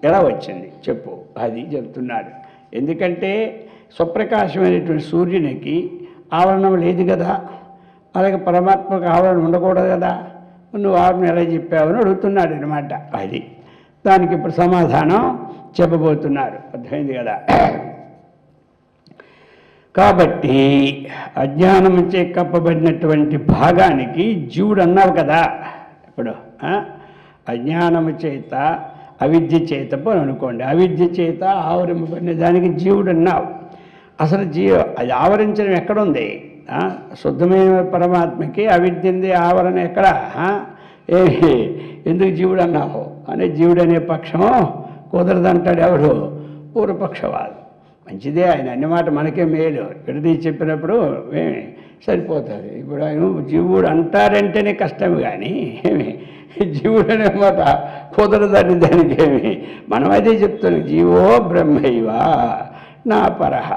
ఎలా వచ్చింది చెప్పు, అది చెప్తున్నాడు. ఎందుకంటే స్వప్రకాశమైనటువంటి సూర్యునికి ఆవరణం లేదు కదా, అలాగే పరమాత్మకు ఆవరణ ఉండకూడదు కదా, నువ్వు ఆవరణ ఎలా చెప్పావని అడుగుతున్నాడు అనమాట. అది దానికి ఇప్పుడు సమాధానం చెప్పబోతున్నారు. అర్థమైంది కదా? కాబట్టి అజ్ఞానముచే కప్పబడినటువంటి భాగానికి జీవుడు అన్నావు కదా. ఇప్పుడు అజ్ఞానము చేత అవిద్య చేత పోని అనుకోండి, అవిద్య చేత ఆవరింపబడిన దానికి జీవుడు అన్నావు. అసలు అది ఆవరించడం ఎక్కడుంది? శుద్ధమైన పరమాత్మకి అవిద్యంది ఆవరణ ఎక్కడ? ఎందుకు జీవుడు అన్నావు అనే జీవుడు అనే పక్షము కుదరదంటాడు ఎవడు? పూర్వపక్షవాదు. మంచిదే, ఆయన అన్ని మాట మనకే మేలు. విడదీసి చెప్పినప్పుడు సరిపోతుంది. ఇప్పుడు ఆయన జీవుడు అంటారంటేనే కష్టం, కానీ జీవుడు అనే మాట కుదరదని దానికేమి. మనం అదే చెప్తాను, జీవో బ్రహ్మైవ నా పరహ.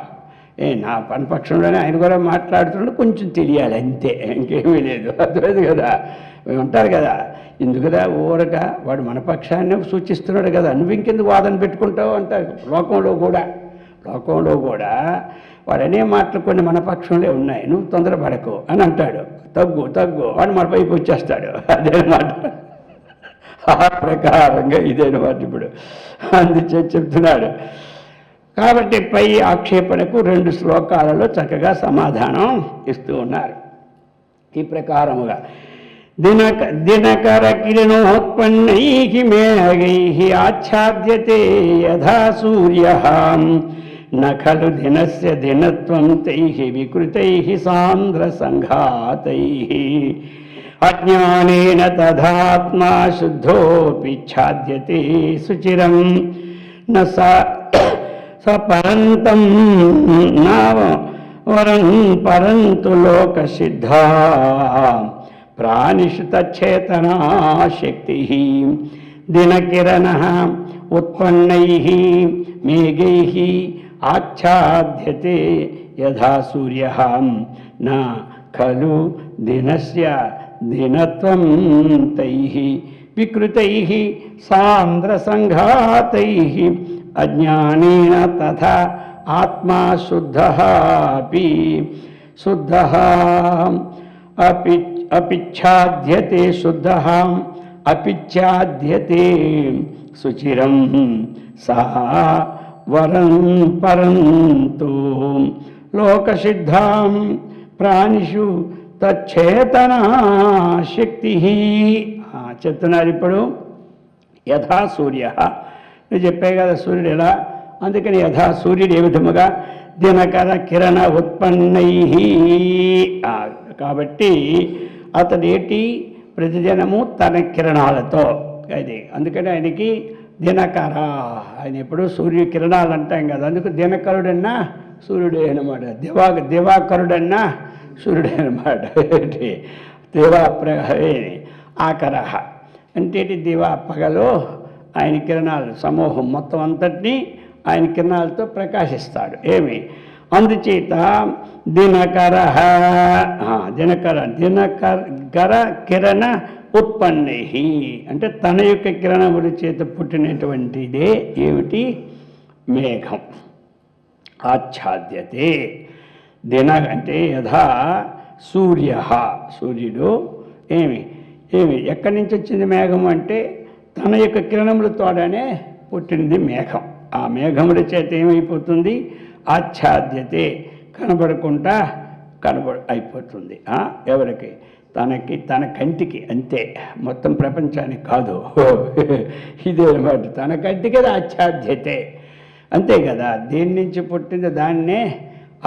నా పనిపక్షంలోనే ఆయన కూడా మాట్లాడుతున్నాడు, కొంచెం తెలియాలి అంతే, ఇంకేమీ లేదు. అర్థమైంది కదా? ఉంటారు కదా, ఎందుకుదా ఊరక వాడు మన పక్షాన్ని సూచిస్తున్నాడు కదా, నువ్వు ఇంకెందుకు వాదన పెట్టుకుంటావు అంటారు లోకంలో కూడా. లోకంలో కూడా వాడనే మాటలు కొన్ని మన పక్షంలో ఉన్నాయి, నువ్వు తొందరపడకు అని అంటాడు, తగ్గు తగ్గు వాడు మన పైకి వచ్చేస్తాడు. అదేనమాట, ఆ ప్రకారంగా ఇదేనమాట ఇప్పుడు అందుచే చెప్తున్నాడు. కాబట్టి పై ఆక్షేపణకు 2 శ్లోకాలలో చక్కగా సమాధానం ఇస్తూ ఉన్నారు. ఈ ప్రకారముగా దినకర కిరణోత్పన్నై మేఘై ఆచ్ఛాద్యతే యథా సూర్య న ఖలు దినస్య దినత్వం తై వికృతై సాంద్రసంఘాతై అజ్ఞానేన తదాత్మా శుద్ధోపి ఛాద్యతే శుచిరం న సపరంతం వరం పరంతు లోకసిద్ధా ప్రాణిషు తచ్చేతనా శక్తి దినకిరణ ఉత్పన్నై మేఘై ఆచ్ఛాద్యతే యథా సూర్య న ఖలు దినస్య దినత్వం తై వికృతై సాంద్రసంఘాతై అజ్ఞానేన తథా ఆత్మా శుద్ధః అపిచ్ఛాద్యతే శుద్ధః అపిచ్ఛాద్యతే శుచిరం సా వరం పరంతు లోకసిద్ధాం ప్రాణిషు తచ్చేతనా శక్తి. చెప్తున్నారు ఇప్పుడు. యథా సూర్య, నేను చెప్పే కదా సూర్యుడు ఎలా, అందుకని యథా సూర్యుడు ఏ విధముగా దినకర కిరణ ఉత్పన్నై, కాబట్టి అతడేటి ప్రతిదినము తన కిరణాలతో, అది అందుకని ఆయనకి దినకర, ఆయన ఎప్పుడు సూర్య కిరణాలు అంటాం కదా, అందుకు దినకరుడన్నా సూర్యుడే అనమాట, దివాకరుడన్నా సూర్యుడే అనమాట. ఆకరహ అంటే దివా పగలు ఆయన కిరణాలు సమూహం మొత్తం అంతటినీ ఆయన కిరణాలతో ప్రకాశిస్తాడు. ఏమి అందుచేత దినకర కిరణ ఉత్పన్నై అంటే తన యొక్క కిరణముల చేత పుట్టినటువంటిదే ఏమిటి, మేఘం. ఆచ్ఛాద్యతే దిన అంటే యథా సూర్య, సూర్యుడు ఏమి ఎక్కడి నుంచి వచ్చింది మేఘం అంటే తన యొక్క కిరణములతోనే పుట్టినది మేఘం. ఆ మేఘముల చేత ఏమైపోతుంది, ఆచ్ఛాద్యతే కనబడకుండా అయిపోతుంది. ఎవరికి, తన కంటికి, అంతే, మొత్తం ప్రపంచానికి కాదు. ఇదే అన్నమాట, తన కంటికి అది ఆచ్ఛాద్యతే, అంతే కదా. దేని నుంచి పుట్టింది దాన్నే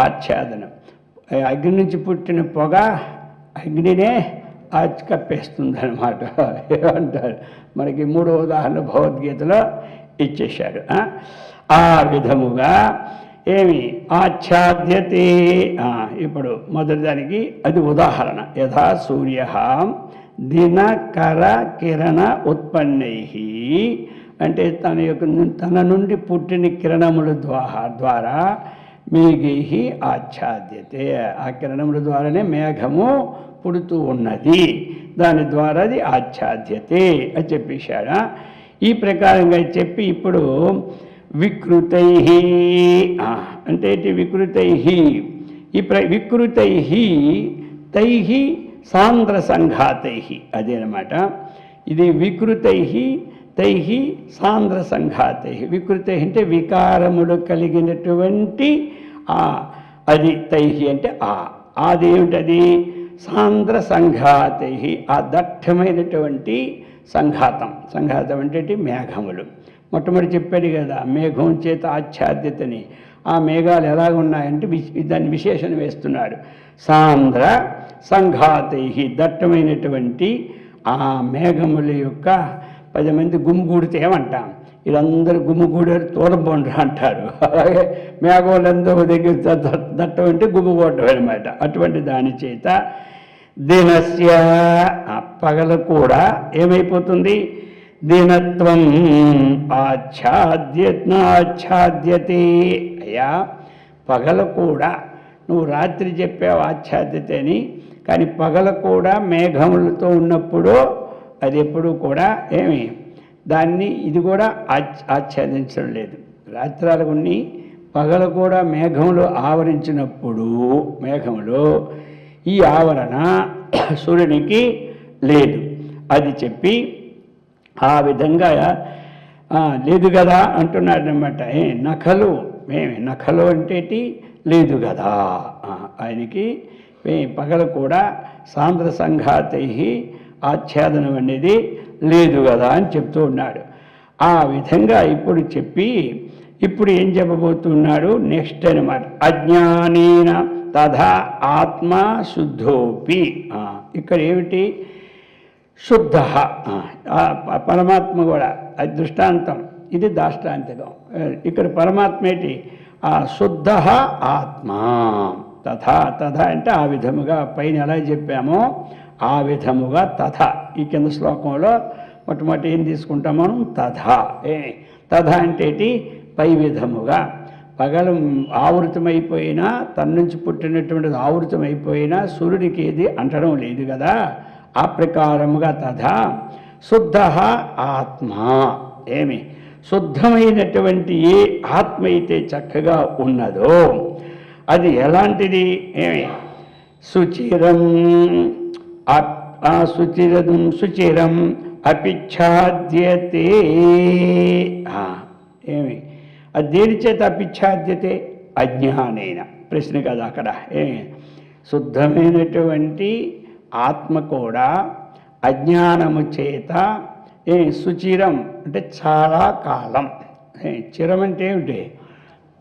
ఆచ్ఛాదనం. అగ్ని నుంచి పుట్టిన పొగ అగ్నినే కప్పేస్తుంది అనమాట. ఏమంటారు, మనకి 3వ ఉదాహరణ భగవద్గీతలో ఇచ్చేశాడు. ఆ విధముగా ఏమి ఆచ్ఛాద్యతే. ఇప్పుడు మొదటి దానికి అది ఉదాహరణ. యథా సూర్య దినకర కిరణ ఉత్పన్నై అంటే తన నుండి పుట్టిన కిరణముల ద్వారా మేఘై ఆచ్ఛాద్యతే, ఆ కిరణముల ద్వారానే మేఘము పుడుతూ ఉన్నది, దాని ద్వారా అది ఆచ్ఛాద్యతే అని చెప్పేశాడు. ఈ ప్రకారంగా చెప్పి ఇప్పుడు వికృతై అంటే వికృతై వికృతై తై సాంద్ర సంఘాతై, అదేనమాట. ఇది వికృతై తై సాంద్ర సంఘాతై. వికృతై అంటే వికారములు కలిగినటువంటి అది, తై అంటే అదేమిటది, సాంద్ర సంఘాతై, ఆ దట్టమైనటువంటి సంఘాతం అంటే మేఘములు. మొట్టమొదటి చెప్పాడు కదా, మేఘం చేత ఆచ్ఛాద్యతని. ఆ మేఘాలు ఎలాగున్నాయంటే దాన్ని విశేషణ వేస్తున్నాడు. సాంద్ర సంఘాతై, దట్టమైనటువంటి ఆ మేఘముల యొక్క 10 మంది గుమిగూడితే ఏమంటాం, వీళ్ళందరూ గుమిగూడారు తోడబొండ్రు అంటారు. అలాగే మేఘములందరూ దగ్గర దట్టం అంటే గుమిగూడడం అనమాట. అటువంటి దాని చేత దినస్య పగలు కూడా ఏమైపోతుంది, దినత్వం ఆచ్ఛాద్యతే. అయ్యా పగలు కూడా, నువ్వు రాత్రి చెప్పావు ఆచ్ఛాద్యత అని, కానీ పగలు కూడా మేఘములతో ఉన్నప్పుడు అది ఎప్పుడు కూడా ఇది కూడా ఆచ్ఛాదించడం లేదు. రాత్రాలు కొన్ని పగలు కూడా మేఘములు ఆవరించినప్పుడు మేఘములు ఈ ఆవరణ సూర్యునికి లేదు. అది చెప్పి ఆ విధంగా లేదు కదా అంటున్నాడనమాట. నఖలు అంటేటి లేదు కదా, ఆయనకి పగలు కూడా సాంద్ర సంఘాతై ఆచ్ఛాదనం అనేది లేదు కదా అని చెప్తూ ఉన్నాడు. ఆ విధంగా ఇప్పుడు చెప్పి ఇప్పుడు ఏం చెప్పబోతున్నాడు నెక్స్ట్ అనమాట. అజ్ఞానేన తథా ఆత్మ శుద్ధోపి. ఇక్కడ ఏమిటి శుద్ధ, పరమాత్మ కూడా అది దృష్టాంతం, ఇది దాష్టాంతకం. ఇక్కడ పరమాత్మ ఏంటి శుద్ధ ఆత్మ. తథా అంటే ఆ విధముగా పైన ఎలా చెప్పామో ఆ విధముగా తథా. ఈ కింద శ్లోకంలో మొట్టమొదటి ఏం తీసుకుంటామో తథా. అంటే పై విధముగా పగలు ఆవృతమైపోయినా తన నుంచి పుట్టినటువంటిది ఆవృతమైపోయినా సూర్యుడికి ఏది అంటడం లేదు కదా, ఆ ప్రకారముగా తథా శుద్ధ ఆత్మ. శుద్ధమైనటువంటి ఏ ఆత్మ అయితే చక్కగా ఉన్నదో అది ఎలాంటిది? శుచిరం అపిచ్ఛాద్యతే. అది దేని చేత అపిచ్ఛాద్యతే? అజ్ఞానేన. ప్రశ్న కదా అక్కడ. శుద్ధమైనటువంటి ఆత్మ కూడా అజ్ఞానము చేత సుచిరం అంటే చాలా కాలం. చిరం అంటే ఏమిటి?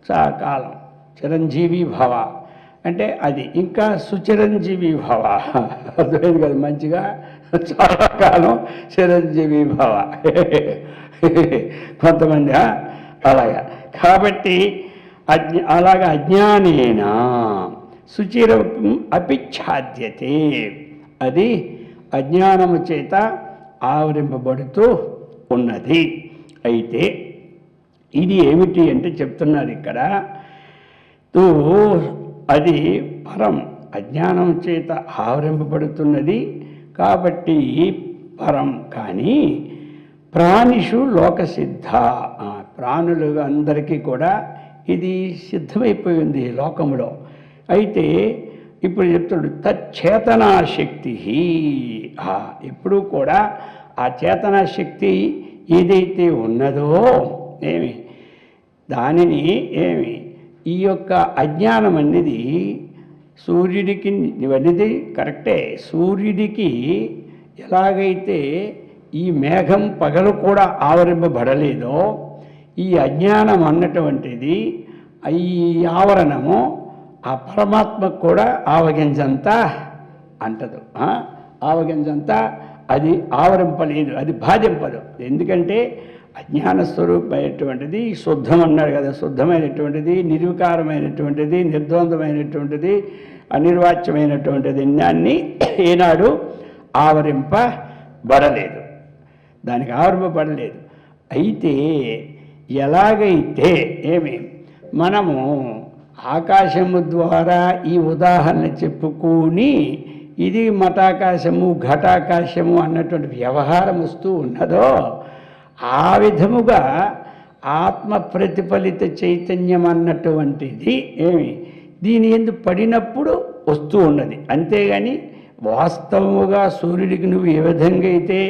చాలా కాలం. చిరంజీవి భవ అంటే అది ఇంకా సుచిరంజీవి భవ. అర్థమైంది కదా మంచిగా, చాలా కాలం చిరంజీవి భవ. కొంతమంది అలాగా. కాబట్టి అలాగా అజ్ఞానేనా సుచిరం అపిచ్ఛాద్యతే, అది అజ్ఞానము చేత ఆవరింపబడుతూ ఉన్నది. అయితే ఇది ఏమిటి అంటే చెప్తున్నారు ఇక్కడ, అది పరం, అజ్ఞానం చేత ఆవరింపబడుతున్నది కాబట్టి పరం. కానీ ప్రాణిషు లోకసిద్ధ, ప్రాణులు అందరికీ కూడా ఇది సిద్ధమైపోయింది లోకములో. అయితే ఇప్పుడు చెప్తాడు తచ్చేతనాశక్తి. ఎప్పుడూ కూడా ఆ చేతనాశక్తి ఏదైతే ఉన్నదో దానిని ఈ యొక్క అజ్ఞానం అనేది సూర్యుడికి అనేది కరెక్టే. సూర్యుడికి ఎలాగైతే ఈ మేఘం పగలు కూడా ఆవరింపబడలేదో ఈ అజ్ఞానం అన్నటువంటిది ఈ ఆవరణము ఆ పరమాత్మకు కూడా ఆవగింజంతా అంటదు. ఆవగింజంతా అది ఆవరింపలేదు, అది బాధింపదు. ఎందుకంటే అజ్ఞాన స్వరూపమైనటువంటిది శుద్ధం అన్నాడు కదా, శుద్ధమైనటువంటిది, నిర్వికారమైనటువంటిది, నిర్ద్వంద్వమైనటువంటిది, అనిర్వాచ్యమైనటువంటిది దాన్ని ఏనాడు ఆవరింపబడలేదు, దానికి ఆవరింపబడలేదు. అయితే ఎలాగైతే మనము ఆకాశము ద్వారా ఈ ఉదాహరణ చెప్పుకొని ఇది మఠాకాశము ఘటాకాశము అన్నటువంటి వ్యవహారం వస్తూ ఉన్నదో ఆ విధముగా ఆత్మ ప్రతిఫలిత చైతన్యం అన్నటువంటిది దీని యందు పడినప్పుడు వస్తూ ఉన్నది. అంతేగాని వాస్తవముగా సూర్యుడికి నువ్వు ఏ విధంగా అయితే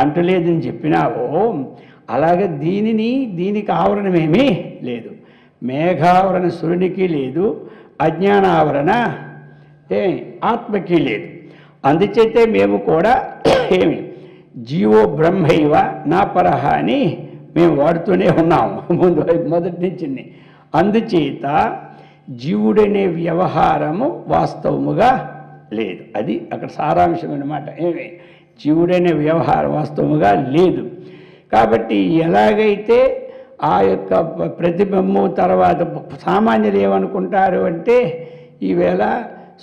అంటలేదని చెప్పినావో అలాగే దీనికి ఆవరణమేమీ లేదు. మేఘావరణ సూర్యునికి లేదు, అజ్ఞాన ఆవరణ ఆత్మకి లేదు. అందుచేతే మేము కూడా జీవో బ్రహ్మైవ నా పరహ అని మేము వాడుతూనే ఉన్నాము మొదటి నుంచి. అందుచేత జీవుడనే వ్యవహారము వాస్తవముగా లేదు. అది అక్కడ సారాంశం అన్నమాట. జీవుడనే వ్యవహారం వాస్తవముగా లేదు. కాబట్టి ఎలాగైతే ఆ యొక్క ప్రతిబింబం తర్వాత సామాన్యులు ఏమనుకుంటారు అంటే ఈవేళ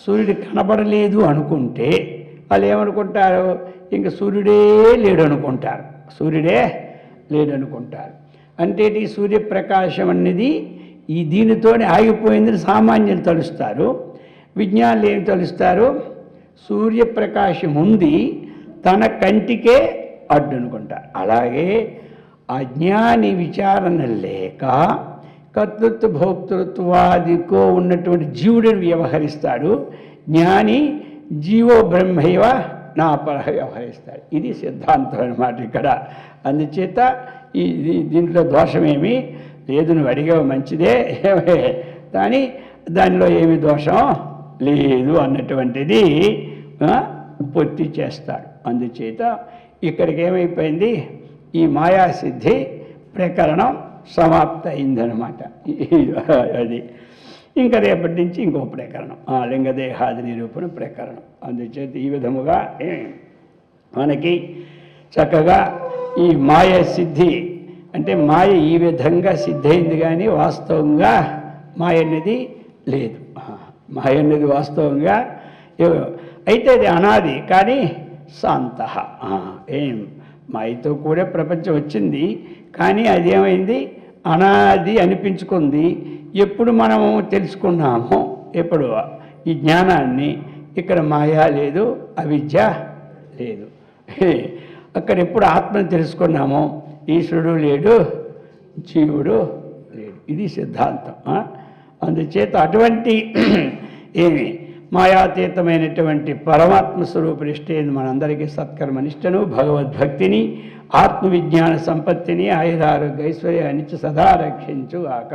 సూర్యుడు కనబడలేదు అనుకుంటే వాళ్ళు ఏమనుకుంటారు, ఇంక సూర్యుడే లేడనుకుంటారు. అంటే ఈ సూర్యప్రకాశం అనేది ఈ దీనితోనే ఆగిపోయిందని సామాన్యులు తలుస్తారు. విజ్ఞానులు ఏమి తలుస్తారు, సూర్యప్రకాశం ఉంది తన కంటికే అడ్డు అనుకుంటారు. అలాగే అజ్ఞాని విచారణ లేక కర్తృత్వ భోక్తృత్వాదికో ఉన్నటువంటి జీవుడిని వ్యవహరిస్తాడు. జ్ఞాని జీవో బ్రహ్మైవ నాపరహ వ్యవహరిస్తాడు. ఇది సిద్ధాంతం అన్నమాట ఇక్కడ. అందుచేత దీంట్లో దోషమేమీ లేదు, నువ్వు అడిగావు మంచిదే, కానీ దానిలో ఏమి దోషం లేదు అన్నటువంటిది పూర్తి చేస్తాడు. అందుచేత ఇక్కడికి ఏమైపోయింది, ఈ మాయాసిద్ధి ప్రకరణం సమాప్త అయిందనమాట. అది ఇంకా రేపటి నుంచి ఇంకో ప్రకరణం, లింగదేహాది నిరూపణ ప్రకరణం. అందుచేత ఈ విధముగా మనకి చక్కగా ఈ మాయ సిద్ధి అంటే మాయ ఈ విధంగా సిద్ధైంది, కానీ వాస్తవంగా మాయ అనేది లేదు. మాయ అనేది వాస్తవంగా అయితే అది అనాది, కానీ శాంత. మాయతో కూడా ప్రపంచం వచ్చింది, కానీ అదేమైంది, అనాది అనిపించుకుంది. ఎప్పుడు మనము తెలుసుకున్నామో, ఎప్పుడు ఈ జ్ఞానాన్ని, ఇక్కడ మాయా లేదు, అవిద్య లేదు. అక్కడ ఎప్పుడు ఆత్మను తెలుసుకున్నామో ఈశ్వరుడు లేడు, జీవుడు లేడు. ఇది సిద్ధాంతం. అందుచేత అటువంటి ఏమి మాయాతీతమైనటువంటి పరమాత్మ స్వరూప నిష్ఠని మనందరికీ సత్కర్మనిష్టను, భగవద్భక్తిని, ఆత్మవిజ్ఞాన సంపత్తిని, ఆయురారోగ్య ఐశ్వర్యాన్నిచ్చి సదా రక్షించు ఆక.